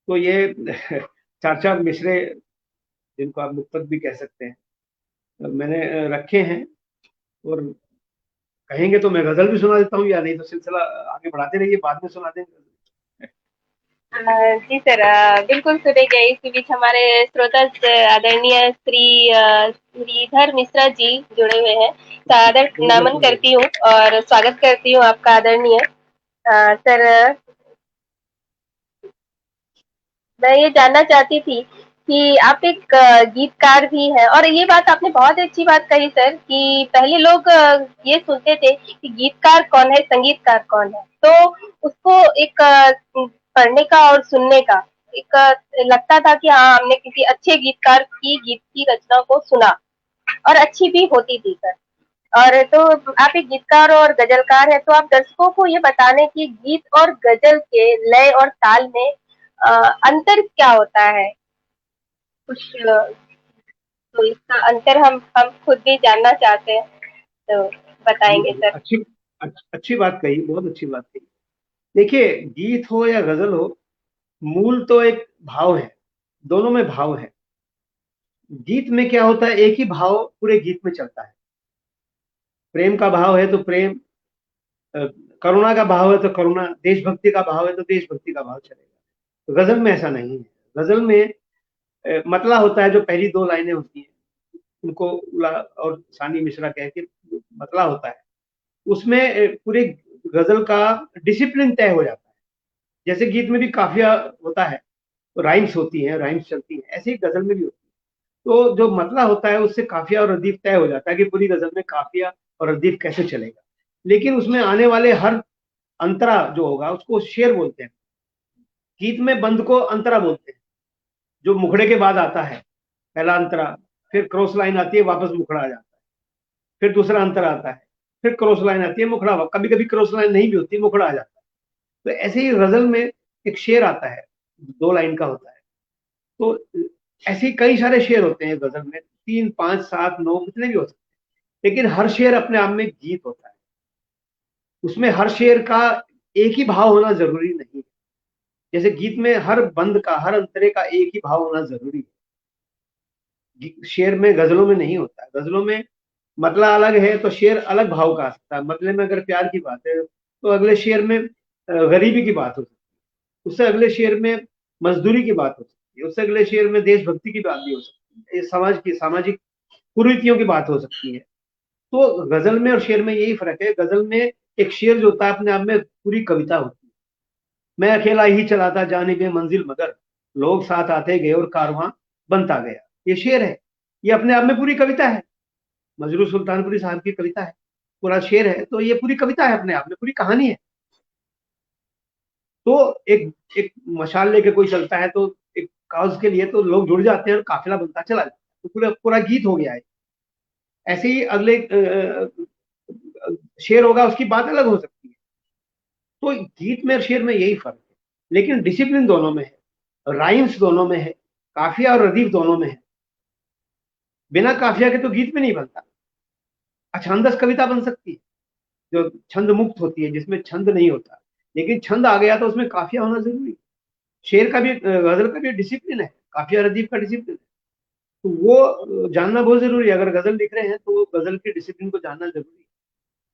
तो ये 4 मिसरे, जिनको आप मुक्तक भी कह सकते हैं, मैंने रखे हैं। और कहेंगे तो मैं गजल भी सुना देता हूँ, या नहीं तो सिलसिला आगे बढ़ाते रहिए, बाद में सुना देंगे। जी सर, बिल्कुल सुनेंगे। इसी बीच हमारे श्रोता आदरणीय श्रीधर मिश्रा जी जुड़े हुए हैं। सादर नमन करती हूँ और स्वागत करती हूँ आपका आदरणीय। सर, मैं ये जानना चाहती थी कि आप एक गीतकार भी हैं, और ये बात आपने बहुत अच्छी बात कही सर कि पहले लोग ये सुनते थे कि गीतकार कौन है, संगीतकार कौन है, तो उसको एक पढ़ने का और सुनने का एक लगता था कि हाँ, हमने किसी अच्छे गीतकार की गीत की रचना को सुना, और अच्छी भी होती थी सर। और तो आप एक गीतकार और गजलकार हैं, तो आप दर्शकों को ये बताने कि गीत और गजल के लय और ताल में अंतर क्या होता है, कुछ तो इसका अंतर हम खुद भी जानना चाहते हैं, तो बताएंगे सर। अच्छी बात कही, बहुत अच्छी बात कही। देखिए, गीत हो या गजल हो, मूल तो एक भाव है, दोनों में भाव है। गीत में क्या होता है, एक ही भाव पूरे गीत में चलता है। प्रेम का भाव है तो प्रेम, करुणा का भाव है तो करुणा, देशभक्ति का भाव है तो देशभक्ति का भाव चलेगा। तो गजल में ऐसा नहीं है। गजल में मतला होता है, जो पहली 2 लाइनें होती हैं उनको उला और सानी मिश्रा कह के मतला होता है, उसमें पूरे गजल का डिसिप्लिन तय हो जाता है। जैसे गीत में भी काफिया होता है तो राइम्स होती हैं, राइम्स चलती हैं, ऐसे ही गजल में भी होती है। तो जो मतला होता है उससे काफिया और रदीफ तय हो जाता है कि पूरी गजल में काफिया और रदीफ कैसे चलेगा। लेकिन उसमें आने वाले हर अंतरा जो होगा उसको शेर बोलते हैं। गीत में बंद को अंतरा बोलते हैं, जो मुखड़े के बाद आता है, पहला अंतरा, फिर क्रॉस लाइन आती है, वापस मुखड़ा आ जाता है, फिर दूसरा अंतरा आता है, फिर क्रॉस लाइन आती है, मुखड़ा, कभी कभी क्रॉस लाइन नहीं भी होती, मुखड़ा आ जाता है। तो ऐसे ही गजल में एक शेर आता है, 2 लाइन का होता है। तो ऐसे कई सारे शेर होते हैं गजल में, 3, 5, 7, 9 कितने भी हो सकते हैं, लेकिन हर शेर अपने आप में गीत होता है। उसमें हर शेर का एक ही भाव होना जरूरी नहीं है। जैसे गीत में हर बंद का, हर अंतरे का एक ही भाव होना जरूरी है, शेर में, गजलों में नहीं होता है। गजलों में मतला अलग है तो शेर अलग भाव का आ सकता है। मतले में अगर प्यार की बात है तो अगले शेर में गरीबी की बात हो सकती है, उससे अगले शेर में मजदूरी की बात हो सकती है, उससे अगले शेर में देशभक्ति की बात भी हो सकती है, समाज की, सामाजिक कुरीतियों की बात हो सकती है। तो गजल में और शेर में यही फर्क है। गजल में एक शेर जो होता है अपने आप में पूरी कविता होती है। मैं अकेला ही चला था जानिबे मंजिल मगर, लोग साथ आते गए और कारवां बनता गया। ये शेर है, ये अपने आप में पूरी कविता है। मजरू सुल्तानपुरी साहब की कविता है, पूरा शेर है, तो ये पूरी कविता है, अपने आप में पूरी कहानी है। तो एक एक मशाल लेके कोई चलता है तो एक काउज के लिए तो लोग जुड़ जाते हैं और काफिला बनता चला जाता है, तो पूरा पूरा गीत हो गया है। ऐसे ही अगले शेर होगा, उसकी बात अलग हो सकती है। तो गीत में और शेर में यही फर्क है, लेकिन डिसिप्लिन दोनों में है, राइम्स दोनों में है, काफिया और रदीफ दोनों में है। बिना काफिया के तो गीत में नहीं बनता। अछांदस कविता बन सकती है जो छंद मुक्त होती है, जिसमें छंद नहीं होता, लेकिन छंद आ गया तो उसमें काफिया होना जरूरी है। शेर का भी, गजल का भी डिसिप्लिन है, काफिया रदीफ का डिसिप्लिन है। तो वो जानना बहुत जरूरी है। अगर गजल लिख रहे हैं तो गजल के डिसिप्लिन को जानना जरूरी है।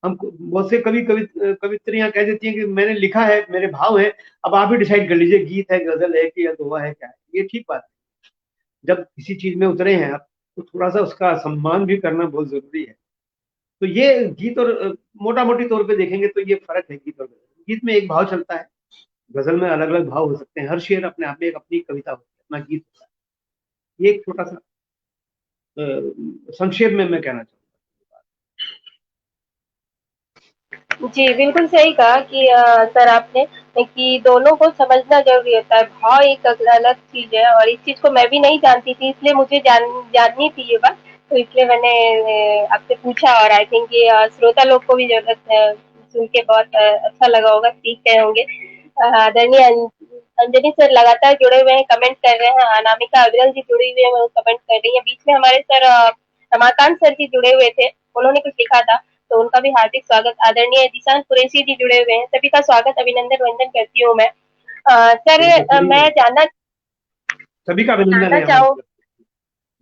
हम बहुत से कवित्रियां कह देती हैं कि मैंने लिखा है, मेरे भाव हैं, अब आप ही डिसाइड कर लीजिए गीत है, गजल है कि या दोहा है, क्या है। ये ठीक बात है। जब किसी चीज में उतरे हैं आप तो थोड़ा सा उसका सम्मान भी करना बहुत जरूरी है। तो ये गीत और मोटा मोटी तौर पे देखेंगे तो ये फर्क है गीत और गजल। गीत में एक भाव चलता है, गजल में अलग अलग भाव हो सकते हैं, हर शेर अपने आप में एक अपनी कविता होती है, अपना गीत होता है। ये एक छोटा सा संक्षेप में मैं कहना चाहूँगा। जी, बिल्कुल सही कहा कि सर आपने कि दोनों को समझना ज़रूरी होता है। भाव एक अलग चीज़ है और इस चीज़ को मैं भी नहीं जानती थी, इसलिए मुझे जाननी थी ये बात, तो इसलिए मैंने आपसे पूछा और आई थिंक ये श्रोता लोग को भी ज़रूरत है, सुन के बहुत अच्छा लगा होगा, सीख गए होंगे। आदरणीय अंजनी सर लगातार जुड़े हुए हैं, कमेंट कर रहे हैं, अनामिका अविरल जी जुड़ी हुई हैं, वो कमेंट कर रही हैं। बीच में हमारे सर रमाकांत सर जी जुड़े हुए थे, उन्होंने कुछ लिखा था, तो उनका भी हार्दिक स्वागत। आदरणीय दिशान कुरैशी जी जुड़े हुए हैं, सभी का स्वागत, अभिनंदन वंदन करती हूँ मैं। सर मैं जानना सभी का अभिनंदन जानना है हमारी चाहूँ। तरफ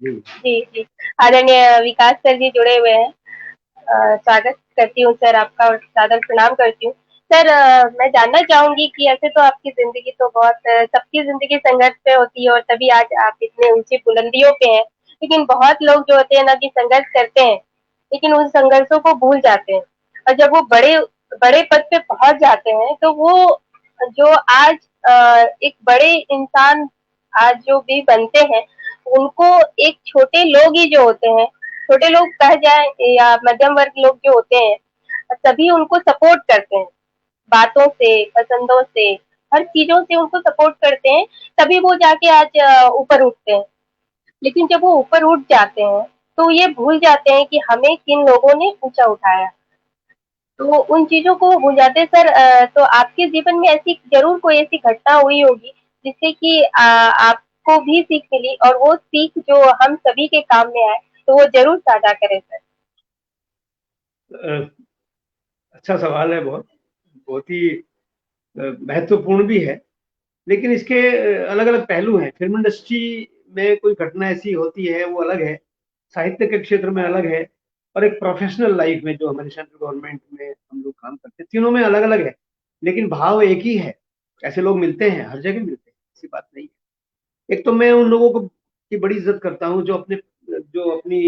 से। जी जी, आदरणीय विकास सर जी जुड़े हुए हैं, स्वागत करती हूँ सर आपका और सादर प्रणाम करती हूँ। सर मैं जानना चाहूंगी कि ऐसे तो आपकी जिंदगी तो बहुत सबकी जिंदगी संघर्ष पे होती है और तभी आज आप इतने ऊंची बुलंदियों पे हैं, लेकिन बहुत लोग जो होते हैं ना कि संघर्ष करते हैं लेकिन उन संघर्षों को भूल जाते हैं और जब वो बड़े बड़े पद पे पहुंच जाते हैं तो वो जो आज एक बड़े इंसान आज जो भी बनते हैं उनको एक छोटे लोग ही जो होते हैं, छोटे लोग कह जाए या मध्यम वर्ग लोग जो होते हैं, सभी उनको सपोर्ट करते हैं, बातों से, पसंदों से, हर चीजों से उनको सपोर्ट करते हैं, तभी वो जाके आज ऊपर उठते हैं। लेकिन जब वो ऊपर उठ जाते हैं तो ये भूल जाते हैं कि हमें किन लोगों ने ऊंचा उठाया, तो उन चीजों को वो भूल जाते हैं। सर तो आपके जीवन में ऐसी जरूर कोई ऐसी घटना हुई होगी जिससे कि आपको भी सीख मिली और वो सीख जो हम सभी के काम में आए, तो वो जरूर साझा करें सर। अच्छा सवाल है, बहुत बहुत ही महत्वपूर्ण भी है, लेकिन इसके अलग अलग पहलू हैं। फिल्म इंडस्ट्री में कोई घटना ऐसी होती है वो अलग है, साहित्य के क्षेत्र में अलग है, और एक प्रोफेशनल लाइफ में जो हमारी सेंट्रल गवर्नमेंट में हम लोग काम करते हैं, तीनों में अलग अलग है, लेकिन भाव एक ही है। ऐसे लोग मिलते हैं, हर जगह मिलते हैं, ऐसी बात नहीं है। एक तो मैं उन लोगों को की बड़ी इज्जत करता हूँ जो अपनी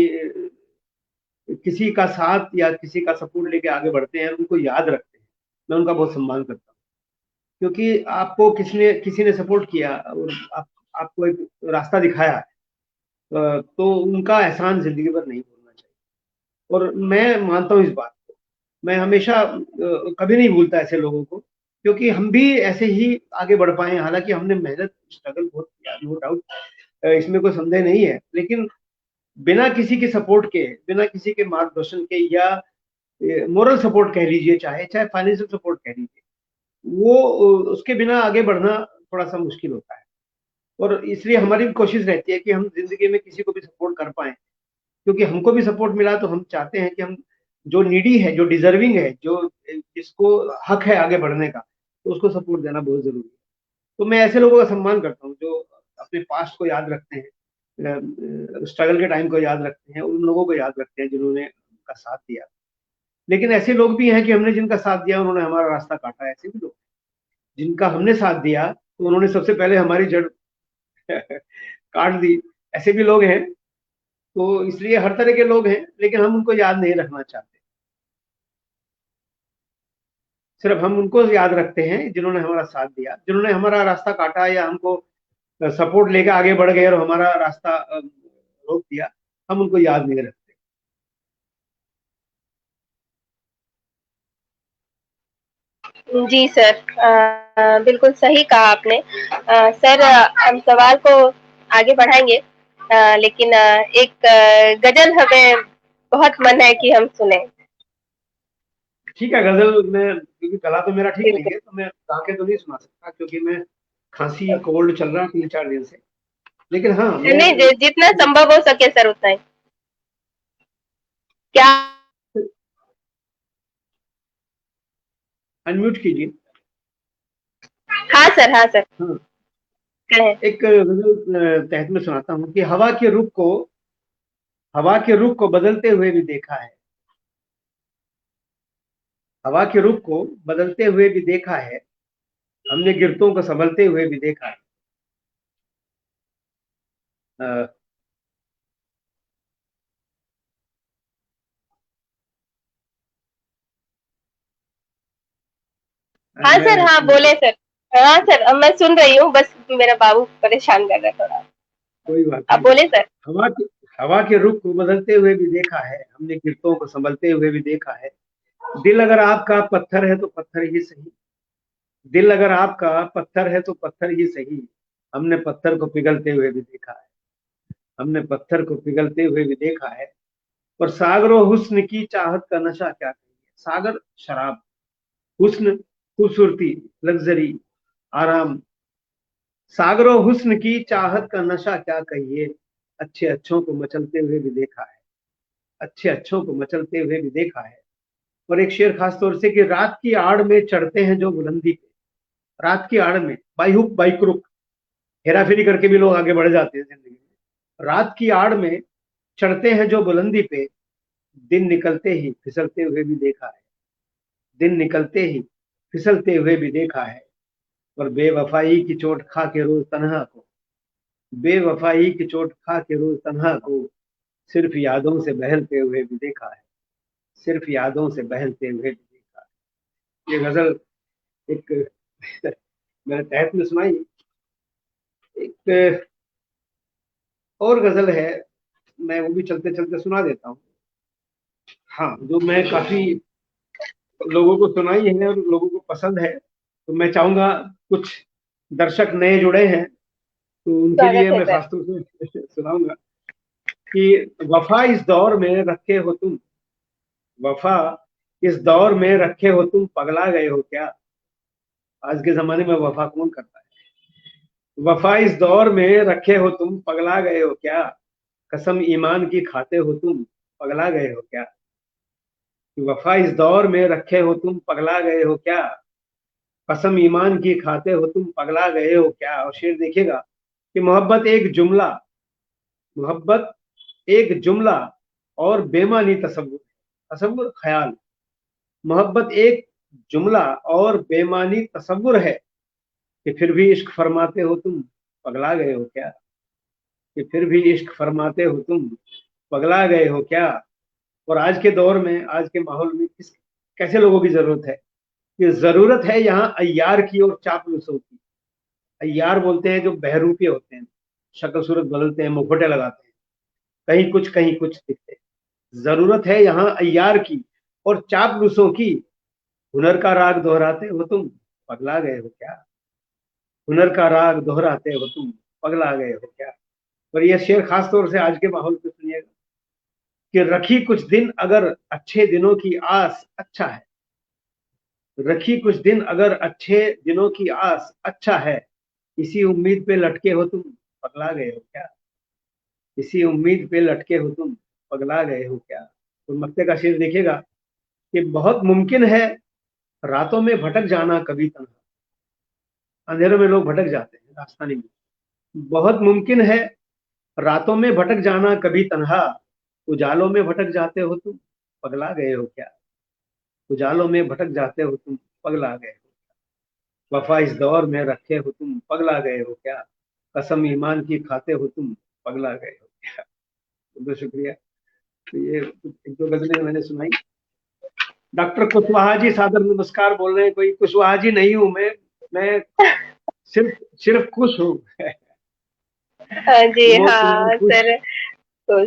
किसी का साथ या किसी का सपोर्ट लेके आगे बढ़ते हैं, उनको याद रखते हैं। मैं उनका बहुत सम्मान करता हूँ, क्योंकि आपको किसी ने सपोर्ट किया और आपको एक रास्ता दिखाया, तो उनका एहसान जिंदगी भर नहीं भूलना चाहिए। और मैं मानता हूँ इस बात को, मैं हमेशा कभी नहीं भूलता ऐसे लोगों को, क्योंकि हम भी ऐसे ही आगे बढ़ पाए। हालांकि हमने मेहनत स्ट्रगल बहुत किया, नो डाउट, इसमें कोई संदेह नहीं है, लेकिन बिना किसी के सपोर्ट के, बिना किसी के मार्गदर्शन के, या मोरल सपोर्ट कह लीजिए, चाहे चाहे फाइनेंशियल सपोर्ट कह लीजिए, वो उसके बिना आगे बढ़ना थोड़ा सा मुश्किल होता है। और इसलिए हमारी भी कोशिश रहती है कि हम जिंदगी में किसी को भी सपोर्ट कर पाए, क्योंकि हमको भी सपोर्ट मिला तो हम चाहते हैं कि हम जो नीडी है, जो डिजर्विंग है, जो जिसको हक है आगे बढ़ने का, तो उसको सपोर्ट देना बहुत जरूरी है। तो मैं ऐसे लोगों का सम्मान करता हूँ जो अपने पास्ट को याद रखते हैं, स्ट्रगल के टाइम को याद रखते हैं, उन लोगों को याद रखते हैं जिन्होंने उनका साथ दिया। लेकिन ऐसे लोग भी हैं कि हमने जिनका साथ दिया उन्होंने हमारा रास्ता काटा। ऐसे भी लोग जिनका हमने साथ दिया तो उन्होंने सबसे पहले हमारी जड़ काट दी, ऐसे भी लोग हैं। तो इसलिए हर तरह के लोग हैं, लेकिन हम उनको याद नहीं रखना चाहते, सिर्फ हम उनको याद रखते हैं जिन्होंने हमारा साथ दिया, जिन्होंने हमारा रास्ता काटा या हमको सपोर्ट लेकर आगे बढ़ गए और हमारा रास्ता रोक दिया, हम उनको याद नहीं रखते। जी सर, बिल्कुल सही कहा आपने। सर हम सवाल को आगे बढ़ाएंगे, लेकिन एक गजल हमें बहुत मन है कि हम सुने। ठीक है, गजल में, क्योंकि गला तो मेरा ठीक नहीं बिल्कुल। है, तो मैं गा के तो नहीं सुना सकता, क्योंकि मैं खांसी कोल्ड चल रहा है 3-4 दिन से। लेकिन हाँ, मैं नहीं, जितना संभव हो सके सर उतना ही। क्या? अनम्यूट कीजिए। हाँ सर, हाँ सर, हाँ, कहें। एक गजल तहत में सुनाता हूँ कि हवा के रुख को बदलते हुए भी देखा है। हवा के रुख को बदलते हुए भी देखा है, हमने गिरतों को संभलते हुए भी देखा है। अ, हाँ मैं सर, हाँ बोले सर। हाँ सर, अब मैं सुन रही हूँ, बस मेरा बाबू परेशान कर रहा है थोड़ा। कोई बात आप नहीं। बोले सर। हवा के हवा के रुख को बदलते हुए भी देखा है हमने, गिरतों को संभलते हुए भी देखा है। दिल अगर आपका पत्थर है तो पत्थर ही सही, दिल अगर आपका पत्थर है तो पत्थर ही सही। हमने पत्थर को पिघलते हुए भी देखा है, हमने पत्थर को पिघलते हुए भी देखा है। और सागरों हुस्न की चाहत का नशा क्या कहिए। सागर शराब, हुस्न खूबसूरती, लग्जरी, आराम। सागरों हुस्न की चाहत का नशा क्या कहिए। अच्छे अच्छों को मचलते हुए भी देखा है, अच्छे अच्छों को मचलते हुए भी देखा है। और एक शेर खास तौर से कि रात की आड़ में चढ़ते हैं जो बुलंदी पे, रात की आड़ में, बाई हुक बाई क्रुक, हेरा फेरी करके भी लोग आगे बढ़ जाते हैं जिंदगी में। रात की आड़ में चढ़ते हैं जो बुलंदी पे, दिन निकलते ही फिसलते हुए भी देखा है, दिन निकलते ही फिसलते हुए भी देखा है। और बेवफाई की चोट खा के रोज तन्हा को, बेवफाई की चोट खा के रोज तन्हा को, सिर्फ यादों से बहलते हुए भी देखा है, सिर्फ यादों से बहलते हुए भी देखा है। ये गजल एक मैंने तहत में सुनाई। एक और गजल है, मैं वो भी चलते चलते सुना देता हूँ। हाँ, जो मैं काफी लोगों को सुनाई है और लोगों को पसंद है, तो मैं चाहूंगा कुछ दर्शक नए जुड़े हैं तो उनके लिए स्वागत है मैं सर। खासतौर से सुनाऊंगा कि वफा इस दौर में रखे हो तुम, वफा इस दौर में रखे हो तुम, पगला गए हो क्या। आज के जमाने में वफा कौन करता है। वफा इस दौर में रखे हो तुम, पगला गए हो क्या। कसम ईमान की खाते हो तुम, पगला गए हो क्या। वफा इस दौर में रखे हो तुम, पगला गए हो क्या। कसम ईमान की खाते हो तुम, पगला गए हो क्या। और शेर देखिएगा कि मोहब्बत एक जुमला, मोहब्बत एक जुमला और बेमानी तसव्वुर, तसव्वुर ख्याल। मोहब्बत एक जुमला और बेमानी तसव्वुर है कि फिर भी इश्क फरमाते हो तुम, पगला गए हो क्या। कि फिर भी इश्क फरमाते हो तुम, पगला गए हो क्या। और आज के दौर में, आज के माहौल में किस कैसे लोगों की जरूरत है। कि जरूरत है यहाँ अय्यार की और चापलूसों की। अय्यार बोलते हैं जो बहरूपे होते हैं, शक्ल सूरत बदलते हैं, मुखौटे लगाते हैं, कहीं कुछ दिखते हैं। जरूरत है यहाँ अय्यार की और चापलूसों की। हुनर का राग दोहराते हो तुम, पगला गए हो क्या। हुनर का राग दोहराते हो तुम, पगला गए हो क्या। और यह शेर खास तौर से आज के माहौल पे सुनिएगा कि रखी कुछ दिन अगर अच्छे दिनों की आस, अच्छा है। रखी कुछ दिन अगर अच्छे दिनों की आस, अच्छा है। इसी उम्मीद पे लटके हो तुम, पगला गए हो क्या। इसी उम्मीद पे लटके हो तुम, पगला गए हो क्या। तो मक्ते का शेर देखिएगा कि बहुत मुमकिन है रातों में भटक जाना कभी तन्हा। अंधेरों में लोग भटक जाते हैं, रास्ता नहीं मिलता। बहुत मुमकिन है रातों में भटक जाना कभी तन्हा। उजालों में भटक जाते हो तुम, पगला गए हो क्या। उजालों में भटक जाते हो तुम, पगला गए हो। वफा इस दौर में रखे हो तुम, पगला गए हो क्या। कसम ईमान की खाते हो तुम, पगला गए हो क्या। बहुत शुक्रिया। तो ये एक दो गजलें मैंने सुनाई। डॉक्टर कुशवाहा जी सादर नमस्कार बोल रहे हैं। कोई कुशवाहा जी नहीं हूं मैं सिर्फ सिर्फ खुश हूँ। जी बहुत सुंदर हाँ खुश। सर। तो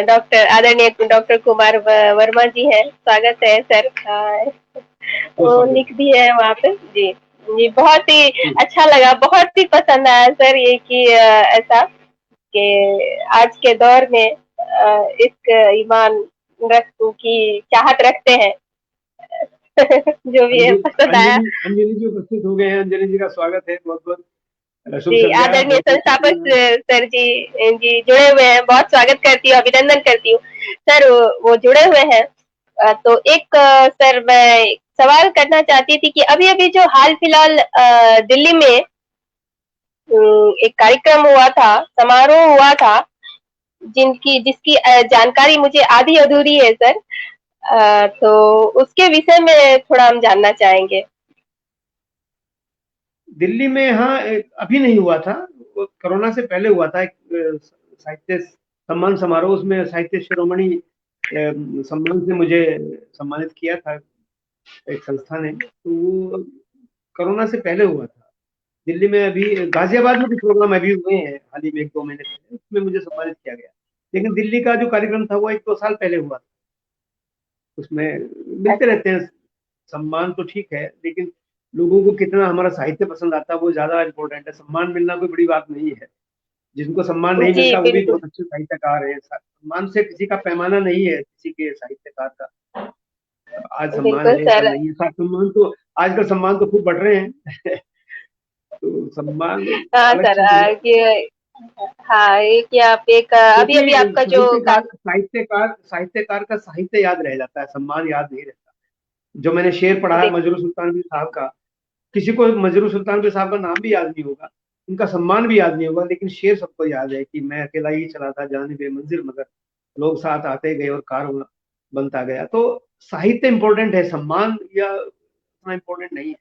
डॉक्टर आदरणीय डॉक्टर कुमार वर्मा जी हैं, स्वागत है सर। बहुत वो स्वागत लिख भी है वहाँ पे जी। जी बहुत ही है। अच्छा लगा, बहुत ही पसंद आया सर ये कि ऐसा कि आज के दौर में इश्क ईमान रख की चाहत रखते हैं। जो भी है पसंद आया। अंजलि अंजलि जी उपस्थित हो गए हैं। अंजलि जी का स्वागत है, बहुत बहुत शुभ जी संध्या, आदरणीय बहुत बहुत संस्थापक शुक्रिया। सर जी, जी जुड़े हुए हैं, बहुत स्वागत करती हूँ, अभिनंदन करती हूँ सर, वो जुड़े हुए हैं। तो एक सर मैं सवाल करना चाहती थी कि अभी अभी जो हाल फिलहाल दिल्ली में एक कार्यक्रम हुआ था, समारोह हुआ था, जिनकी जिसकी जानकारी मुझे आधी अधूरी है सर। तो उसके विषय में थोड़ा हम जानना चाहेंगे। दिल्ली में, हाँ, अभी नहीं हुआ था, वो कोरोना से पहले हुआ था। एक साहित्य सम्मान समारोह, उसमें साहित्य शिरोमणि सम्मान से मुझे सम्मानित किया था एक संस्था ने। तो वो कोरोना से पहले हुआ था। दिल्ली में अभी गाजियाबाद में कुछ प्रोग्राम अभी हुए हैं हाल ही में 1-2 महीने पहले, उसमें मुझे सम्मानित किया गया। लेकिन दिल्ली का जो कार्यक्रम था वो 1-2 साल पहले हुआ था। उसमें मिलते रहते हैं सम्मान, तो ठीक है, लेकिन लोगों को कितना हमारा साहित्य पसंद आता है वो ज्यादा इम्पोर्टेंट है। सम्मान मिलना कोई बड़ी बात नहीं है। जिनको सम्मान नहीं जी मिलता वो भी बिल्कुल। बहुत अच्छे साहित्यकार हैं। सम्मान से किसी का पैमाना नहीं है किसी के साहित्यकार का। आज सम्मान बिल्कुल है, कल सर। नहीं है। सम्मान तो आजकल सम्मान तो खूब बढ़ रहे हैं। तो सम्मान हाँ अलग सर, चीज है। ये हाँ, ये कि आप एक अभी अभी क्योंकि आपका जो साहित्यकार का साहित्य याद रह जाता है, सम्मान याद नहीं रहता। जो मैंने शेर पढ़ा है मजरू सुल्तानवी साहब का, किसी को मजरू सुल्तानवी साहब का नाम भी याद नहीं होगा, उनका सम्मान भी याद नहीं होगा, लेकिन शेर सबको याद है कि मैं अकेला ही चला था जानिबे मंजिल मगर लोग साथ आते गए और कारवां बनता गया। तो साहित्य इंपॉर्टेंट है, सम्मान या उतना इंपॉर्टेंट नहीं है।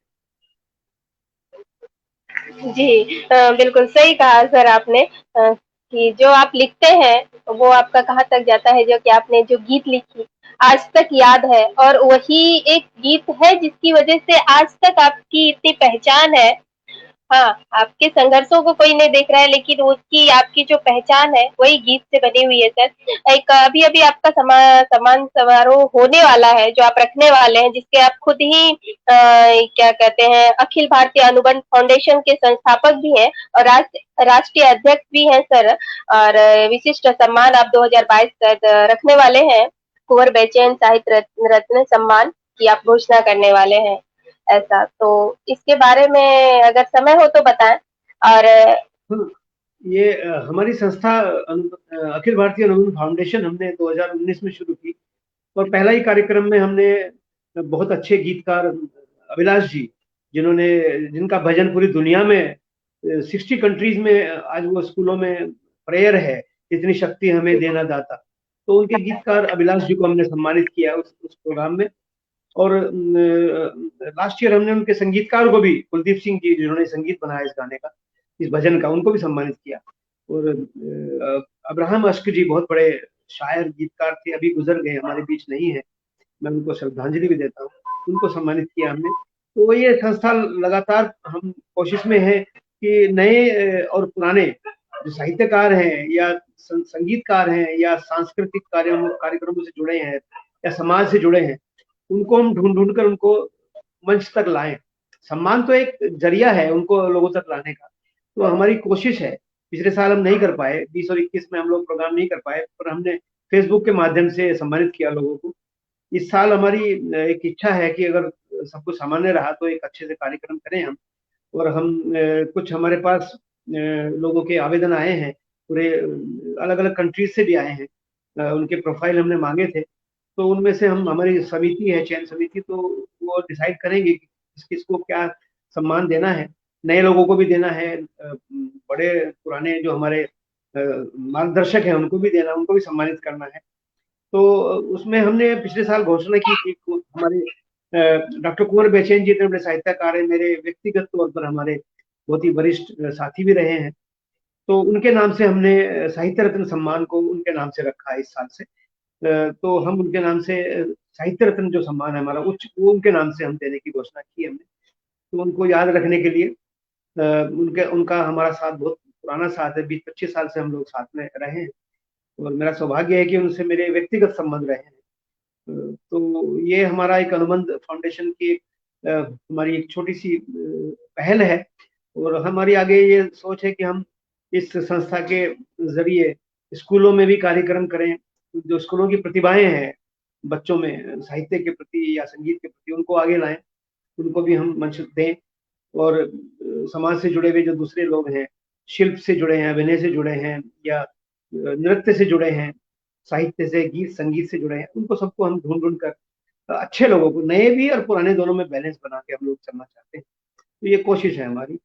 जी बिल्कुल सही कहा सर आपने, कि जो आप लिखते हैं वो आपका कहाँ तक जाता है। जो कि आपने जो गीत लिखी आज तक याद है, और वही एक गीत है जिसकी वजह से आज तक आपकी इतनी पहचान है। हाँ, आपके संघर्षों को कोई नहीं देख रहा है, लेकिन उसकी आपकी जो पहचान है वही गीत से बनी हुई है सर। एक अभी अभी आपका सम्मान समारोह होने वाला है जो आप रखने वाले हैं, जिसके आप खुद ही क्या कहते हैं, अखिल भारतीय अनुबंध फाउंडेशन के संस्थापक भी हैं और राष्ट्रीय अध्यक्ष भी हैं सर। और विशिष्ट सम्मान आप 2022 तक रखने वाले हैं, कुंवर बेचैन साहित्य रत्न सम्मान की आप घोषणा करने वाले हैं। ऐसा तो इसके बारे में अगर समय हो तो बताएं। और हाँ, ये हमारी संस्था अखिल भारतीय अनुबंध फाउंडेशन हमने 2019 में शुरू की, और पहला ही कार्यक्रम में हमने बहुत अच्छे गीतकार अभिलाष जी, जिनका भजन पूरी दुनिया में 60 कंट्रीज में आज वो स्कूलों में प्रेयर है, इतनी शक्ति हमें देना दाता। तो उनके गीतकार अभिलाष जी को हमने सम्मानित किया उस प्रोग्राम में। और लास्ट ईयर हमने उनके संगीतकार को भी, कुलदीप सिंह जी जिन्होंने संगीत बनाया इस गाने का, इस भजन का, उनको भी सम्मानित किया। और अब्राहम अश्क जी बहुत बड़े शायर गीतकार थे, अभी गुजर गए, हमारे बीच नहीं है, मैं उनको श्रद्धांजलि भी देता हूँ, उनको सम्मानित किया हमने। तो ये संस्था लगातार हम कोशिश में है कि नए और पुराने जो साहित्यकार हैं या संगीतकार हैं या सांस्कृतिक कार्यक्रमों से जुड़े हैं या समाज से जुड़े हैं, उनको हम ढूंढ कर उनको मंच तक लाएं। सम्मान तो एक जरिया है उनको लोगों तक लाने का। तो हमारी कोशिश है, पिछले साल हम नहीं कर पाए, 20 और 21 में हम लोग प्रोग्राम नहीं कर पाए, पर हमने फेसबुक के माध्यम से सम्मानित किया लोगों को। इस साल हमारी एक इच्छा है कि अगर सब कुछ सामान्य रहा तो एक अच्छे से कार्यक्रम करें हम। और हम कुछ हमारे पास लोगों के आवेदन आए हैं, पूरे अलग अलग कंट्रीज से भी आए हैं, उनके प्रोफाइल हमने मांगे थे। तो उनमें से हम, हमारी समिति है, चयन समिति, तो वो डिसाइड करेंगे कि किसको क्या सम्मान देना है। नए लोगों को भी देना है, बड़े पुराने जो हमारे मार्गदर्शक हैं उनको भी देना, उनको भी सम्मानित करना है। तो उसमें हमने पिछले साल घोषणा की थी, हमारे डॉक्टर कुंवर बेचैन जी इतने बड़े साहित्यकार हैं, मेरे व्यक्तिगत तौर पर हमारे बहुत ही वरिष्ठ साथी भी रहे हैं। तो उनके नाम से हमने साहित्य रत्न सम्मान को उनके नाम से रखा है इस साल से। तो हम उनके नाम से साहित्य रत्न जो सम्मान है हमारा उच्च, वो उनके नाम से हम देने की घोषणा की हमने। तो उनको याद रखने के लिए उनका हमारा साथ बहुत पुराना साथ है, 20-25 साल से हम लोग साथ में रहे हैं, और मेरा सौभाग्य है कि उनसे मेरे व्यक्तिगत संबंध रहे हैं। तो ये हमारा एक अनुबंध फाउंडेशन की हमारी एक छोटी सी पहल है, और हमारी आगे ये सोच है कि हम इस संस्था के जरिए स्कूलों में भी कार्यक्रम करें। जो स्कूलों की प्रतिभाएं हैं बच्चों में साहित्य के प्रति या संगीत के प्रति, उनको आगे लाएं, उनको भी हम मंच दें। और समाज से जुड़े हुए जो दूसरे लोग हैं, शिल्प से जुड़े हैं, अभिनय से जुड़े हैं, या नृत्य से जुड़े हैं, साहित्य से, गीत संगीत से जुड़े हैं, उनको सबको हम ढूंढ ढूंढ कर अच्छे लोगों को, नए भी और पुराने दोनों में बैलेंस बना के हम लोग चलना चाहते हैं। तो ये कोशिश है हमारी।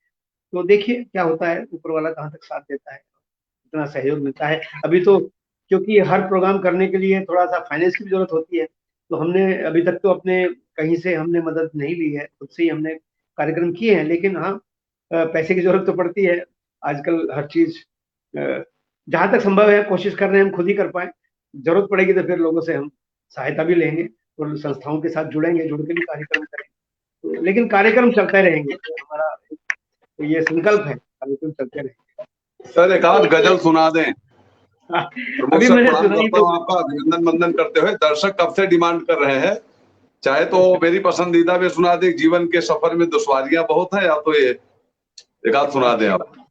तो देखिए क्या होता है, ऊपर वाला कहाँ तक साथ देता है, कितना सहयोग मिलता है। अभी तो क्योंकि हर प्रोग्राम करने के लिए थोड़ा सा फाइनेंस की भी जरूरत होती है, तो हमने अभी तक तो अपने कहीं से हमने मदद नहीं ली है, खुद से ही हमने कार्यक्रम किए हैं। लेकिन हाँ, पैसे की जरूरत तो पड़ती है आजकल, हर चीज जहां तक संभव है कोशिश कर रहे हैं हम खुद ही कर पाए। जरूरत पड़ेगी तो फिर लोगों से हम सहायता भी लेंगे और संस्थाओं के साथ जुड़ेंगे, जुड़ के भी कार्यक्रम करेंगे। तो लेकिन कार्यक्रम चलते रहेंगे, तो हमारा तो ये संकल्प है, अभी तुम चलते रहे। सर एक आध गजल सुना दें। प्रमुख अभी सर मैंने प्रणाम सुनाई करता तो हूँ आपका अभिनंदन वंदन करते हुए। दर्शक कब से डिमांड कर रहे हैं, चाहे तो मेरी पसंदीदा में सुना दे, जीवन के सफर में दुश्वारियां बहुत हैं, या तो ये एक आध सुना दें अच्छी आप। बात।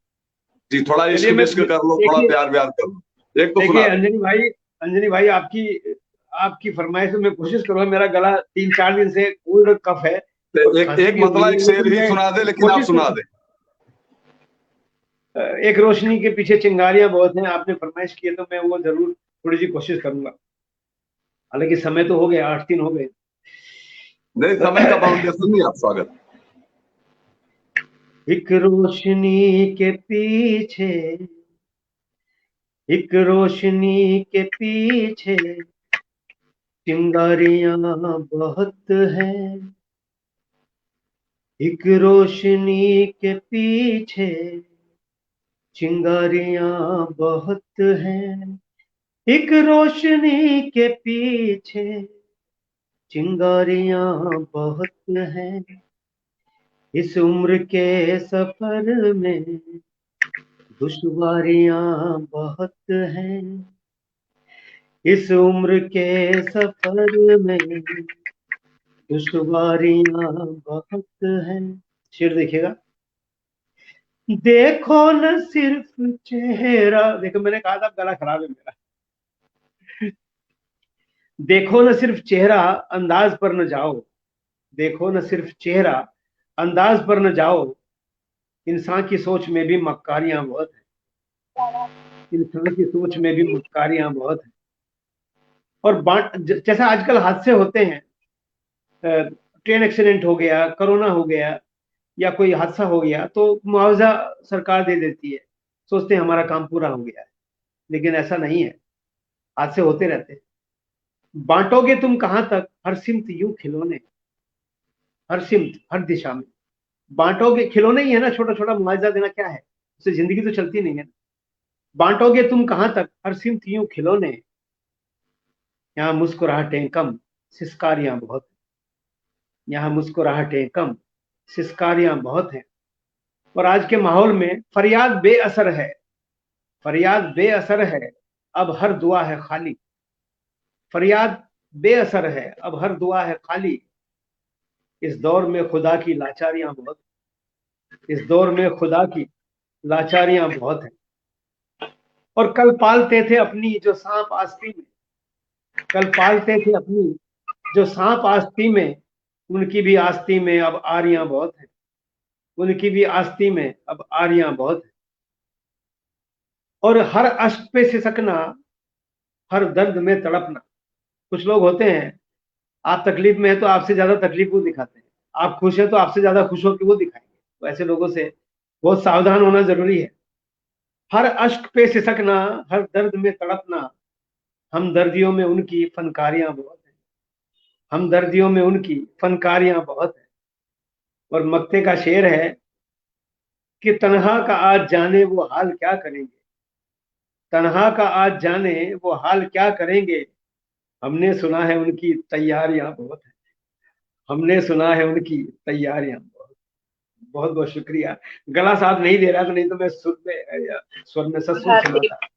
जी थोड़ा इश्क चलिए मैं विश्क कर लो, थोड़ा देखिए प्यार व्यार कर लो, एक तो देखिए सुना दें। अंजनी भाई आपकी फरमाइश में मैं कोशिश करूंगा। मेरा गला 3-4 दिन से कोल्ड और कफ है और एक खांसी एक भी हो मतला रही एक है, शेर लेकिन ही मैं सुना दे, लेकिन आप कोशिश सुना दें। एक रोशनी के पीछे चिंगारियां बहुत हैं, आपने फरमाइश की है तो मैं वो जरूर थोड़ी सी कोशिश करूंगा। हालांकि समय तो हो गया, 8 दिन हो गए। नहीं, समय का फाउंडेशन नहीं, आप स्वागत। एक रोशनी के पीछे, एक रोशनी के पीछे चिंगारियां बहुत हैं। एक रोशनी के पीछे चिंगारियां बहुत हैं। एक रोशनी के पीछे चिंगारियां बहुत हैं। इस उम्र के सफर में दुश्वारियां बहुत हैं। इस उम्र के सफर में दुश्वारियां बहुत हैं। शेर देखिएगा। देखो न सिर्फ चेहरा, देखो मैंने कहा था गला खराब है मेरा। देखो न सिर्फ चेहरा, अंदाज पर न जाओ। देखो न सिर्फ चेहरा, अंदाज पर न जाओ। इंसान की सोच में भी मक्कारियां बहुत है। इंसान की सोच में भी मक्कारियां बहुत है। और जैसा आजकल हादसे होते हैं, ट्रेन एक्सीडेंट हो गया, कोरोना हो गया, या कोई हादसा हो गया, तो मुआवजा सरकार दे देती है। सोचते हैं हमारा काम पूरा हो गया है, लेकिन ऐसा नहीं है। हादसे होते रहते हैं। बांटोगे तुम कहां तक हर सिमत यूं खिलौने, हर सिमत हर दिशा में बांटोगे। खिलौने ही है ना, छोटा छोटा मुआवजा देना क्या है, उससे जिंदगी तो चलती नहीं है ना। बांटोगे तुम कहां तक हर सिमत यूं खिलौने, यहाँ मुस्कुराहटें कम सिसकारियां बहुत है। यहाँ मुस्कुराहटें कम सिसकारियां बहुत हैं। और आज के माहौल में फरियाद बेअसर है, फरियाद बेअसर है, अब हर दुआ है खाली। फरियाद बेअसर है, अब हर दुआ है खाली। इस दौर में खुदा की लाचारियां बहुत, इस दौर में खुदा की लाचारियां बहुत हैं। और कल पालते थे अपनी जो सांप आस्ती में, कल पालते थे अपनी जो सांप आस्ती में, उनकी भी आस्ती में अब आरियां बहुत हैं। उनकी भी आस्ती में अब आरियां बहुत हैं। और हर अश्क पे सिसकना, हर दर्द में तड़पना। कुछ लोग होते हैं, आप तकलीफ में है तो आपसे ज्यादा तकलीफ वो दिखाते हैं, आप खुश है तो आपसे ज्यादा खुश होकर वो दिखाएंगे। तो ऐसे लोगों से बहुत सावधान होना जरूरी है। हर अश्क पे सिसकना, हर दर्द में तड़पना। हम दर्दियों में उनकी फनकारियां बहुत हैं। हम दर्दियों में उनकी फनकारियां बहुत हैं। और मक्ते का शेर है कि तन्हा का आज जाने वो हाल क्या करेंगे, तन्हा का आज जाने वो हाल क्या करेंगे। हमने सुना है उनकी तैयारियां बहुत है, हमने सुना है उनकी तैयारियां बहुत। बहुत बहुत शुक्रिया। गला साथ नहीं दे रहा था, नहीं तो मैं स्वर में सचमुच बहुत ही सुनाता।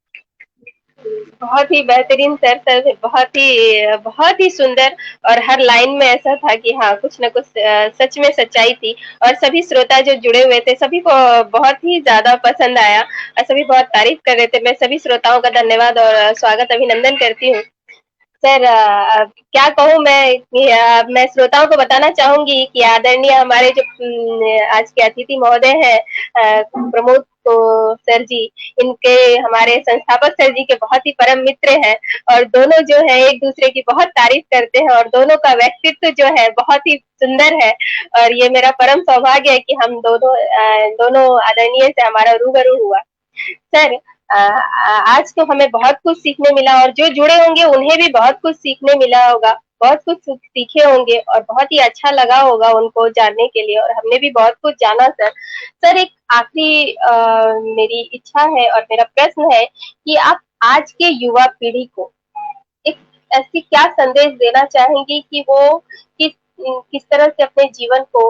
बहुत ही बेहतरीन सर, बहुत ही सुंदर। और हर लाइन में ऐसा था कि हाँ, कुछ न कुछ सच में सच्चाई थी। और सभी श्रोता जो जुड़े हुए थे, सभी को बहुत ही ज्यादा पसंद आया और सभी बहुत तारीफ कर रहे थे। मैं सभी श्रोताओं का धन्यवाद और स्वागत अभिनंदन करती हूँ। सर, क्या कहूँ मैं श्रोताओं को बताना चाहूंगी कि आदरणीय हमारे जो आज के अतिथि महोदय हैं, प्रमोद तो सर जी, इनके हमारे संस्थापक सर जी के बहुत ही परम मित्र हैं। और दोनों जो है एक दूसरे की बहुत तारीफ करते हैं और दोनों का व्यक्तित्व जो है बहुत ही सुंदर है। और ये मेरा परम सौभाग्य है कि हम दोनों आदरणीय से हमारा रूबरू हुआ। सर, आज तो हमें बहुत कुछ सीखने मिला और जो जुड़े होंगे उन्हें भी बहुत कुछ सीखने मिला होगा, बहुत कुछ सीखे होंगे और बहुत ही अच्छा लगा होगा उनको जानने के लिए, और हमने भी बहुत कुछ जाना सर। सर, एक आखिरी मेरी इच्छा है और मेरा प्रश्न है कि आप आज के युवा पीढ़ी को एक ऐसी क्या संदेश देना चाहेंगी कि वो किस किस तरह से अपने जीवन को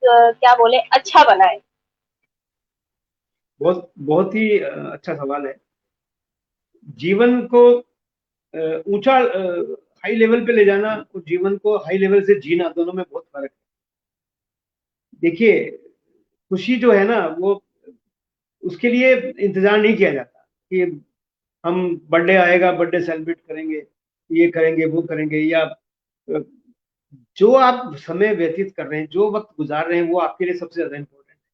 क्या बोले अच्छा बनाए? बहुत बहुत ही अच्छा सवाल है। जीवन को ऊंचा हाई लेवल पे ले जाना और जीवन को हाई लेवल से जीना, दोनों में बहुत फर्क है। देखिए, खुशी जो है ना, वो उसके लिए इंतजार नहीं किया जाता कि हम बर्थडे आएगा, बर्थडे सेलिब्रेट करेंगे, ये करेंगे, वो करेंगे, या जो आप समय व्यतीत कर रहे हैं, जो वक्त गुजार रहे हैं, वो आपके लिए सबसे ज्यादा इम्पोर्टेंट है।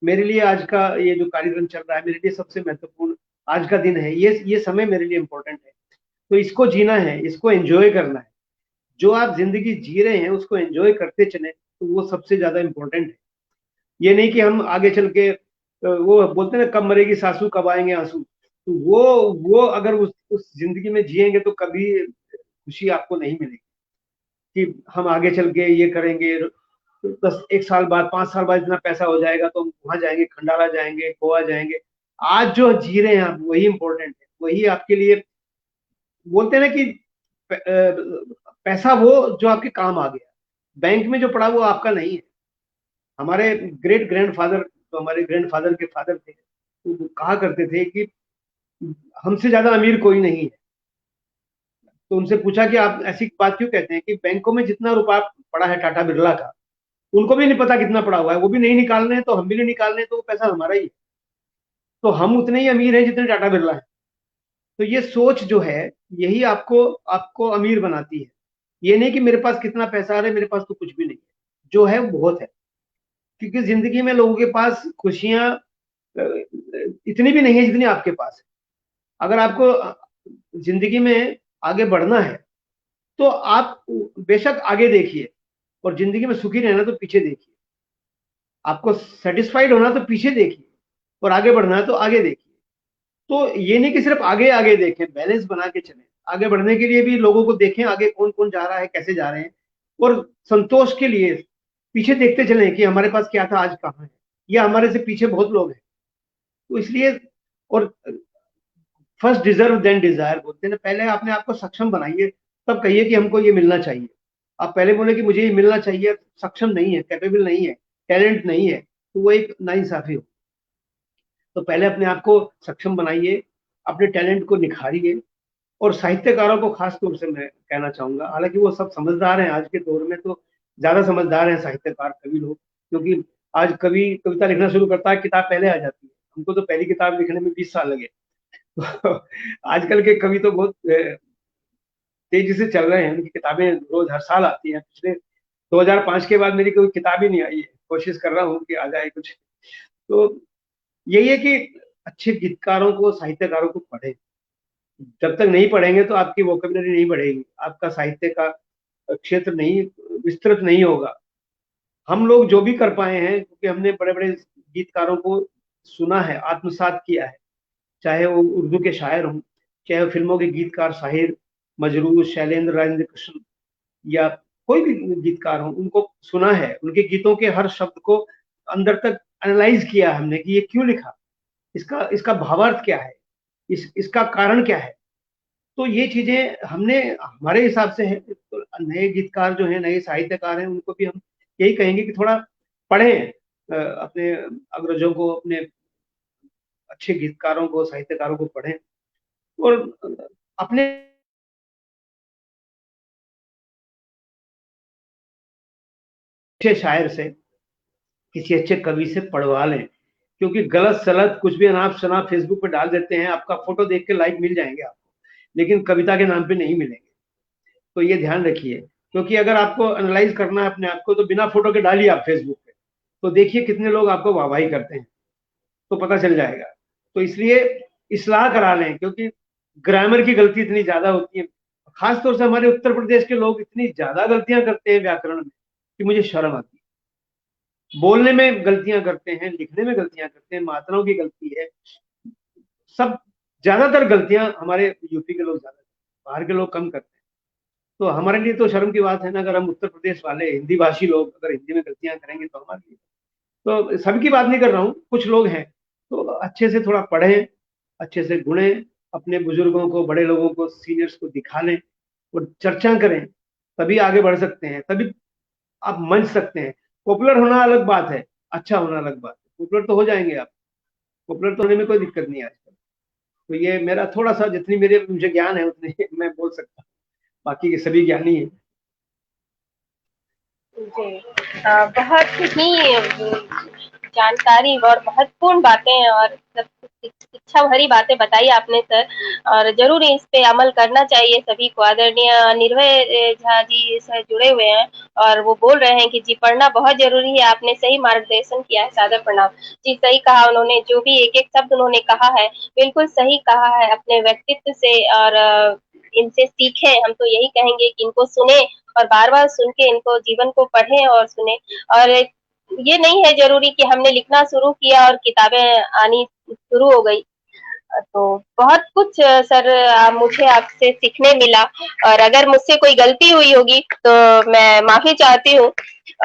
मेरे लिए आज का ये जो कार्यक्रम चल रहा है, मेरे लिए सबसे महत्वपूर्ण आज का दिन है। ये समय मेरे लिए इम्पोर्टेंट है, तो इसको जीना है, इसको एंजॉय करना है। जो आप जिंदगी जी रहे हैं उसको एंजॉय करते चले, तो वो सबसे ज्यादा इम्पोर्टेंट है। ये नहीं कि हम आगे चल के वो बोलते हैं ना, कब मरेगी सासू कब आएंगे आंसू, तो वो अगर उस जिंदगी में जिएंगे तो कभी खुशी आपको नहीं मिलेगी कि हम आगे चल के ये करेंगे, 1 साल बाद 5 साल बाद इतना पैसा हो जाएगा तो हम वहां जाएंगे, खंडाला जाएंगे, गोवा जाएंगे। आज जो जी रहे हैं आप, वही इंपॉर्टेंट है, वही आपके लिए। बोलते हैं ना कि पैसा वो जो आपके काम आ गया, बैंक में जो पड़ा वो आपका नहीं है। हमारे ग्रेट ग्रैंडफादर, तो हमारे ग्रैंडफादर के फादर थे, वो कहा करते थे कि हमसे ज्यादा अमीर कोई नहीं है। तो उनसे पूछा कि आप ऐसी बात क्यों कहते हैं कि बैंकों में जितना रुपया पड़ा है टाटा बिरला का, उनको भी नहीं पता कितना पड़ा हुआ है, वो भी नहीं निकाल रहे हैं, तो हम भी नहीं निकाल रहे हैं, तो वो पैसा हमारा ही है। तो हम उतने ही अमीर हैं जितने टाटा बिरला है। तो ये सोच जो है, यही आपको आपको अमीर बनाती है। ये नहीं कि मेरे पास कितना पैसा आ रहा है, मेरे पास तो कुछ भी नहीं है, जो है वो बहुत है। क्योंकि जिंदगी में लोगों के पास खुशियां इतनी भी नहीं है जितनी आपके पास है। अगर आपको जिंदगी में आगे बढ़ना है तो आप बेशक आगे देखिए, और जिंदगी में सुखी रहना तो पीछे देखिए। आपको सेटिस्फाइड होना तो पीछे देखिए, और आगे बढ़ना है तो आगे देखिए। तो ये नहीं कि सिर्फ आगे आगे देखें, बैलेंस बना के चलें। आगे बढ़ने के लिए भी लोगों को देखें, आगे कौन कौन जा रहा है, कैसे जा रहे हैं, और संतोष के लिए पीछे देखते चलें कि हमारे पास क्या था, आज कहाँ है, या हमारे से पीछे बहुत लोग हैं। तो इसलिए, और फर्स्ट डिजर्व देन डिजायर बोलते हैं ना, पहले आपने आपको सक्षम बनाइए, तब कहिए कि हमको ये मिलना चाहिए। आप पहले बोले कि मुझे ये मिलना चाहिए, सक्षम नहीं है, कैपेबल नहीं है, टैलेंट नहीं है, तो वो एक नाइंसाफी हो। तो पहले अपने आप को सक्षम बनाइए, अपने टैलेंट को निखारिए। और साहित्यकारों को खास तौर से मैं कहना चाहूंगा, हालांकि वो सब समझदार हैं, आज के दौर में तो ज्यादा समझदार हैं साहित्यकार, कवि लोग, क्योंकि आज कवि कविता लिखना शुरू करता है, किताब पहले आ जाती है। हमको तो पहली किताब लिखने में 20 साल लगे। तो आजकल के कवि तो बहुत तेजी से चल रहे हैं, उनकी किताबें रोज हर साल आती हैं। पिछले 2005 के बाद मेरी कोई किताब ही नहीं आई है, कोशिश कर रहा हूँ कि आ जाए कुछ। तो यही है कि अच्छे गीतकारों को, साहित्यकारों को पढ़ें। जब तक नहीं पढ़ेंगे तो आपकी वोकेबलरी नहीं बढ़ेगी, आपका साहित्य का क्षेत्र नहीं विस्तृत नहीं होगा। हम लोग जो भी कर पाए हैं, क्योंकि हमने बड़े बड़े गीतकारों को सुना है, आत्मसात किया है, चाहे वो उर्दू के शायर हों, चाहे वो फिल्मों के गीतकार साहिर मजरूह, शैलेंद्र, राजेंद्र कृष्ण, या कोई भी गीतकार हो, उनको सुना है, उनके गीतों के हर शब्द को अंदर तक एनालाइज किया है हमने कि ये क्यों लिखा, इसका इसका भावार्थ क्या है, इसका कारण क्या है। तो ये चीजें हमने हमारे हिसाब से है। तो नए गीतकार जो हैं, नए साहित्यकार हैं, उनको भी हम यही कहेंगे कि थोड़ा पढ़ें, अपने अग्रजों को, अपने अच्छे गीतकारों को, साहित्यकारों को पढ़ें, और अपने अच्छे शायर से, किसी अच्छे कवि से पढ़वा लें। क्योंकि गलत सलत कुछ भी अनाप शनाप फेसबुक पे डाल देते हैं, आपका फोटो देख के लाइक मिल जाएंगे आपको, लेकिन कविता के नाम पे नहीं मिलेंगे। तो ये ध्यान रखिए, क्योंकि अगर आपको एनालाइज करना है अपने आप को, तो बिना फोटो के डालिए आप फेसबुक पे, तो देखिए कितने लोग आपको वाहवाही करते हैं, तो पता चल जाएगा। तो इसलिए इस्लाह करा लें, क्योंकि ग्रामर की गलती इतनी ज्यादा होती है, खासतौर से हमारे उत्तर प्रदेश के लोग इतनी ज्यादा गलतियां करते हैं व्याकरण में कि मुझे शर्म आती है। बोलने में गलतियां करते हैं, लिखने में गलतियां करते हैं, मात्राओं की गलती है, सब ज्यादातर गलतियां हमारे यूपी के लोग ज्यादा, बाहर के लोग कम करते हैं। तो हमारे लिए तो शर्म की बात है ना, अगर हम उत्तर प्रदेश वाले हिंदी भाषी लोग अगर हिंदी में गलतियां करेंगे तो हमारे लिए। तो सबकी बात नहीं कर रहा हूँ, कुछ लोग हैं, तो अच्छे से थोड़ा पढ़ें, अच्छे से गुणें, अपने बुजुर्गों को, बड़े लोगों को, सीनियर्स को दिखा लें और चर्चा करें, तभी आगे बढ़ सकते हैं, तभी आप मंच सकते हैं। पॉपुलर होना अलग बात है, अच्छा होना अलग बात है। पॉपुलर तो हो जाएंगे आप, पॉपुलर तो होने में कोई दिक्कत नहीं है आजकल। तो ये मेरा थोड़ा सा, जितनी मेरे मुझे ज्ञान है उतनी मैं बोल सकता हूँ, बाकी के सभी ज्ञानी है। जी, बहुत ही जानकारी और महत्वपूर्ण बातें और शिक्षा भरी बातें बताई आपने सर, और जरूर इस पे अमल करना चाहिए सभी को। आदरणीय निर्भय झा जी सर जुड़े हुए हैं और वो बोल रहे हैं कि जी पढ़ना बहुत जरूरी है, आपने सही मार्गदर्शन किया है, सादर प्रणाम। जी सही कहा उन्होंने, जो भी एक एक शब्द उन्होंने कहा है बिल्कुल सही कहा है अपने व्यक्तित्व से, और इनसे सीखें। हम तो यही कहेंगे कि इनको सुने और बार-बार सुन के इनको जीवन को पढ़ें और सुने। और ये नहीं है जरूरी कि हमने लिखना शुरू किया और किताबें आनी शुरू हो गई। तो बहुत कुछ सर मुझे आपसे सीखने मिला, और अगर मुझसे कोई गलती हुई होगी तो मैं माफी चाहती हूँ।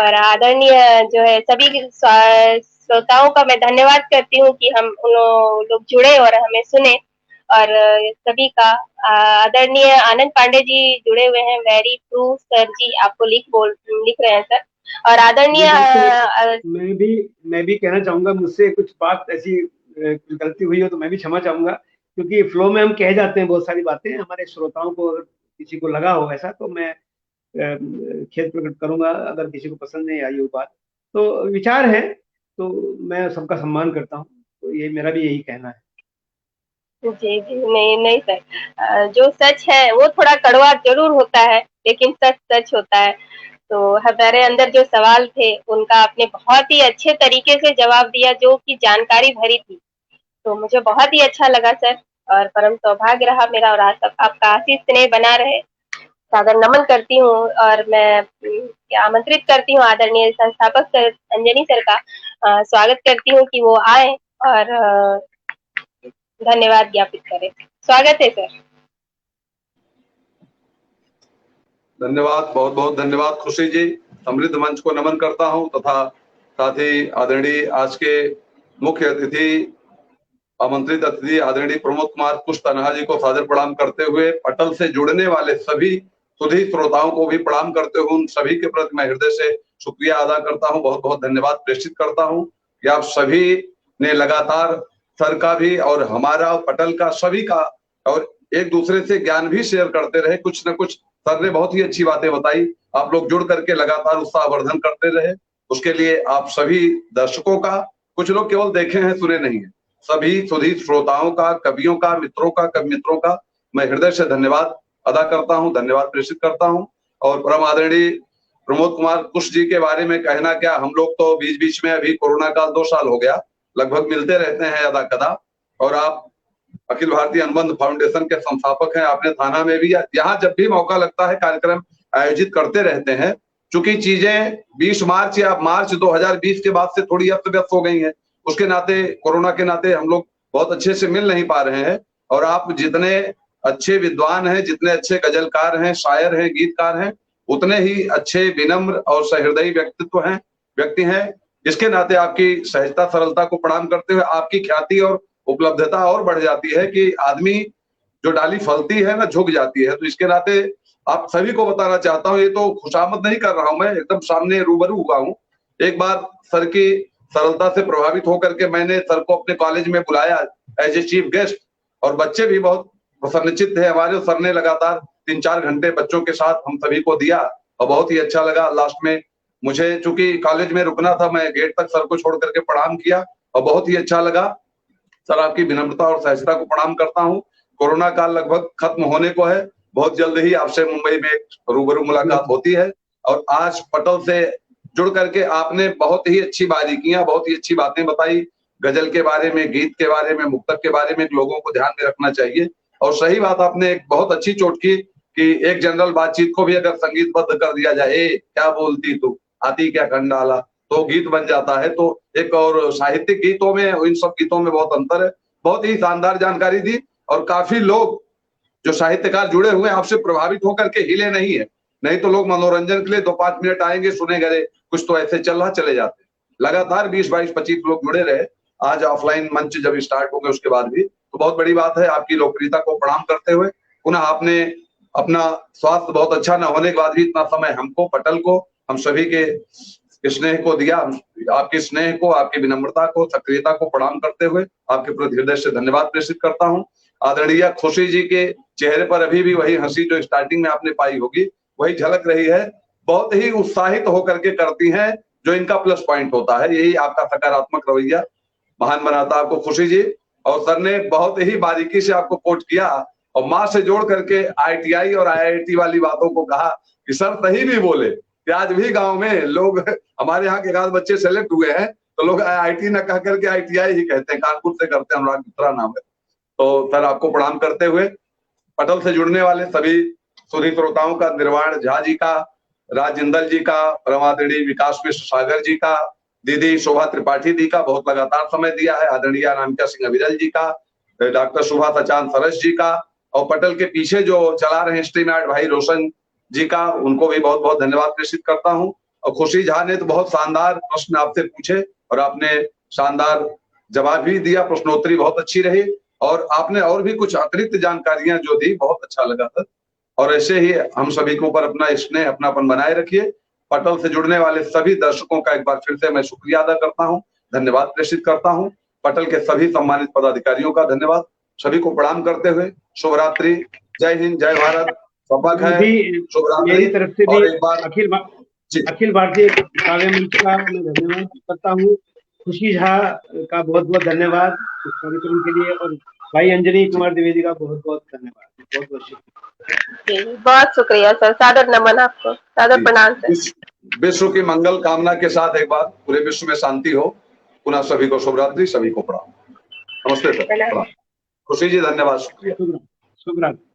और आदरणीय जो है सभी श्रोताओं का मैं धन्यवाद करती हूँ कि हम उन लोग जुड़े और हमें सुने। और सभी का आदरणीय आनंद पांडे जी जुड़े हुए हैं, वेरी ट्रू सर जी, आपको लिख रहे हैं सर। और आदरणीय मैं भी कहना चाहूंगा, मुझसे कुछ बात ऐसी गलती हुई हो तो मैं भी क्षमा चाहूंगा, क्योंकि फ्लो में हम कह जाते हैं बहुत सारी बातें। हमारे श्रोताओं को अगर किसी को लगा हो ऐसा तो मैं खेद प्रकट करूंगा, अगर किसी को पसंद नहीं आई वो बात। तो विचार है तो मैं सबका सम्मान करता हूँ, तो ये मेरा भी यही कहना है। जी, जी, नहीं, नहीं सर, जो सच है वो थोड़ा कड़वा ज़रूर होता है, लेकिन सच सच होता है। तो हमारे अंदर जो सवाल थे, उनका आपने बहुत ही अच्छे तरीके से जवाब दिया, जो कि जानकारी भरी थी। तो मुझे बहुत ही अच्छा लगा सर, और परम सौभाग्य रहा मेरा, और आज आपका आशीष स्नेह बना रहे। सादर नमन करती हूँ, और मैं आमंत्रित करती हूँ आदरणीय संस्थापक सर अंजनी सर का, स्वागत करती हूँ कि वो आए और धन्यवाद ज्ञापित करें। स्वागत है सर। धन्यवाद, बहुत बहुत धन्यवाद खुशी जी। समृद्ध मंच को नमन करता हूं तथा साथ ही आदरणीय आज के मुख्य अतिथि, आमंत्रित अतिथि आदरणीय प्रमोद कुमार कुश तन्हा जी को सादर प्रणाम करते हुए, पटल से जुड़ने वाले सभी सुधी श्रोताओं को भी प्रणाम करते हुए उन सभी के प्रति मैं हृदय से शुक्रिया अदा करता हूं, बहुत बहुत धन्यवाद प्रेषित करता हूं कि आप सभी ने लगातार सर का भी और हमारा पटल का सभी का और एक दूसरे से ज्ञान भी शेयर करते रहे। कुछ न कुछ सर ने बहुत ही अच्छी बातें बताई, आप लोग जुड़ करके लगातार उत्साहवर्धन करते रहे, उसके लिए आप सभी दर्शकों का, कुछ लोग केवल देखे हैं सुने नहीं है, सभी सुधी श्रोताओं का, कवियों का, मित्रों का, कवि मित्रों का मैं हृदय से धन्यवाद अदा करता हूं, धन्यवाद प्रेषित करता हूं। और परम आदरणीय प्रमोद कुमार कुश जी के बारे में कहना क्या, हम लोग तो बीच बीच में अभी कोरोना काल 2 साल हो गया लगभग मिलते रहते हैं अदा कदा, और आप अखिल भारतीय अनुबंध फाउंडेशन के संस्थापक हैं। आपने थाना में भी, यहाँ जब भी मौका लगता है कार्यक्रम आयोजित करते रहते हैं। चूंकि चीजें 20 मार्च या मार्च 2020 के बाद से थोड़ी अस्त व्यस्त हो गई हैं, उसके नाते, कोरोना के नाते हम लोग बहुत अच्छे से मिल नहीं पा रहे हैं। और आप जितने अच्छे विद्वान हैं, जितने अच्छे गजलकार हैं, शायर हैं, गीतकार हैं, उतने ही अच्छे विनम्र और सहृदयी व्यक्ति हैं। इसके नाते आपकी सहजता सरलता को प्रणाम करते हुए आपकी ख्याति और उपलब्धता और बढ़ जाती है कि आदमी जो डाली फलती है ना झुक जाती है। तो इसके नाते आप सभी को बताना चाहता हूँ, ये तो खुशामद नहीं कर रहा हूं, मैं एकदम सामने रूबरू हुआ हूँ। एक बार सर की सरलता से प्रभावित होकर के मैंने सर को अपने कॉलेज में बुलाया एज ए चीफ गेस्ट, और बच्चे भी बहुत प्रसन्नचित्त थे हमारे। सर ने लगातार 3-4 घंटे बच्चों के साथ हम सभी को दिया और बहुत ही अच्छा लगा। लास्ट में मुझे चूंकि कॉलेज में रुकना था, मैं गेट तक सर को छोड़ करके प्रणाम किया और बहुत ही अच्छा लगा। सर आपकी विनम्रता और सहजता को प्रणाम करता हूँ। कोरोना काल लगभग खत्म होने को है, बहुत जल्द ही आपसे मुंबई में एक रूबरू मुलाकात होती है। और आज पटल से जुड़ करके आपने बहुत ही अच्छी बारीकियां, बहुत ही अच्छी बातें बताई, गजल के बारे में, गीत के बारे में, मुक्तक के बारे में लोगों को ध्यान में रखना चाहिए। और सही बात आपने एक बहुत अच्छी चोट की कि एक जनरल बातचीत को भी अगर संगीतबद्ध कर दिया जाए, ए क्या बोलती तू, आती क्या खंडाला, तो गीत बन जाता है। तो एक और साहित्यिक गीतों में, इन सब गीतों में बहुत अंतर है। बहुत ही शानदार जानकारी दी, और काफी लोग जो साहित्यकार जुड़े हुए आपसे प्रभावित होकर के हिले नहीं है। नहीं तो लोग मनोरंजन के लिए 2-5 मिनट आएंगे, सुने गए, कुछ तो ऐसे चल रहा, चले जाते। लगातार 20-22-25 लोग जुड़े रहे। आज ऑफलाइन मंच जब स्टार्ट हो गए उसके बाद भी, तो बहुत बड़ी बात है। आपकी लोकप्रियता को प्रणाम करते हुए पुनः आपने अपना स्वास्थ्य बहुत अच्छा न होने के बाद भी इतना समय हमको, पटल को, हम सभी के स्नेह को दिया। आपके स्नेह को, आपकी विनम्रता को, सक्रियता को प्रणाम करते हुए आपके प्रति हृदय से धन्यवाद प्रेषित करता हूं। आदरणीय खुशी जी के चेहरे पर अभी भी वही हंसी जो स्टार्टिंग में आपने पाई होगी वही झलक रही है। बहुत ही उत्साहित होकर के करती हैं, जो इनका प्लस पॉइंट होता है। यही आपका सकारात्मक रवैया महान बनाता है आपको खुशी जी। और सर ने बहुत ही बारीकी से आपको कोट किया और माँ से जोड़ करके ITI और IIT वाली बातों को कहा कि सर सही भी बोले कि आज भी गांव में लोग, हमारे यहाँ के 11 बच्चे सेलेक्ट हुए हैं तो लोग IIT न कह करके ITI ही कहते हैं। कानपुर से करते हैं, अनुराग मित्रा नाम है। तो सर आपको प्रणाम करते हुए पटल से जुड़ने वाले सभी सुधी श्रोताओं का, निर्वाण झा जी का, राज जिंदल जी का, परमादरणीय विकास मिश्र सागर जी का, दीदी शोभा त्रिपाठी जी का बहुत लगातार समय दिया है, आदरणीय अनामिका सिंह अविरल जी का, डॉक्टर सुभाष अचान सरस जी का, और पटल के पीछे जो चला रहे हैं स्ट्रीम यार्ड भाई रोशन जी का, उनको भी बहुत बहुत धन्यवाद प्रेषित करता हूं। और खुशी झा ने तो बहुत शानदार प्रश्न आपसे पूछे और आपने शानदार जवाब भी दिया, प्रश्नोत्तरी बहुत अच्छी रही और आपने और भी कुछ अतिरिक्त जानकारियां जो दी, बहुत अच्छा लगा था। और ऐसे ही हम सभी के ऊपर अपना स्नेह, अपनापन बनाए रखिए। पटल से जुड़ने वाले सभी दर्शकों का एक बार फिर से मैं शुक्रिया अदा करता हूं, धन्यवाद प्रेषित करता हूं। पटल के सभी सम्मानित पदाधिकारियों का धन्यवाद, सभी को प्रणाम करते हुए शुभ रात्रि, जय हिंद, जय भारत, सबक है, शुभ रात्रि। मेरी तरफ से और भी एक बार अखिल भारतीय काव्य मंच का मैं धन्यवाद करता हूँ। खुशी झा का बहुत बहुत धन्यवाद इस कार्यक्रम के लिए, और भाई अंजनी कुमार द्विवेदी का बहुत बहुत धन्यवाद, बहुत बहुत शुक्रिया। बहुत शुक्रिया सर, सादर नमन आपको, सादर प्रणाम सर। विश्व की मंगल कामना के साथ एक बार पूरे विश्व में शांति हो। पुनः सभी को शुभ रात्रि, सभी को प्रणाम, नमस्ते सर, प्रणाम। खुशी जी धन्यवाद, शुक्रिया, शुभ रात्रि।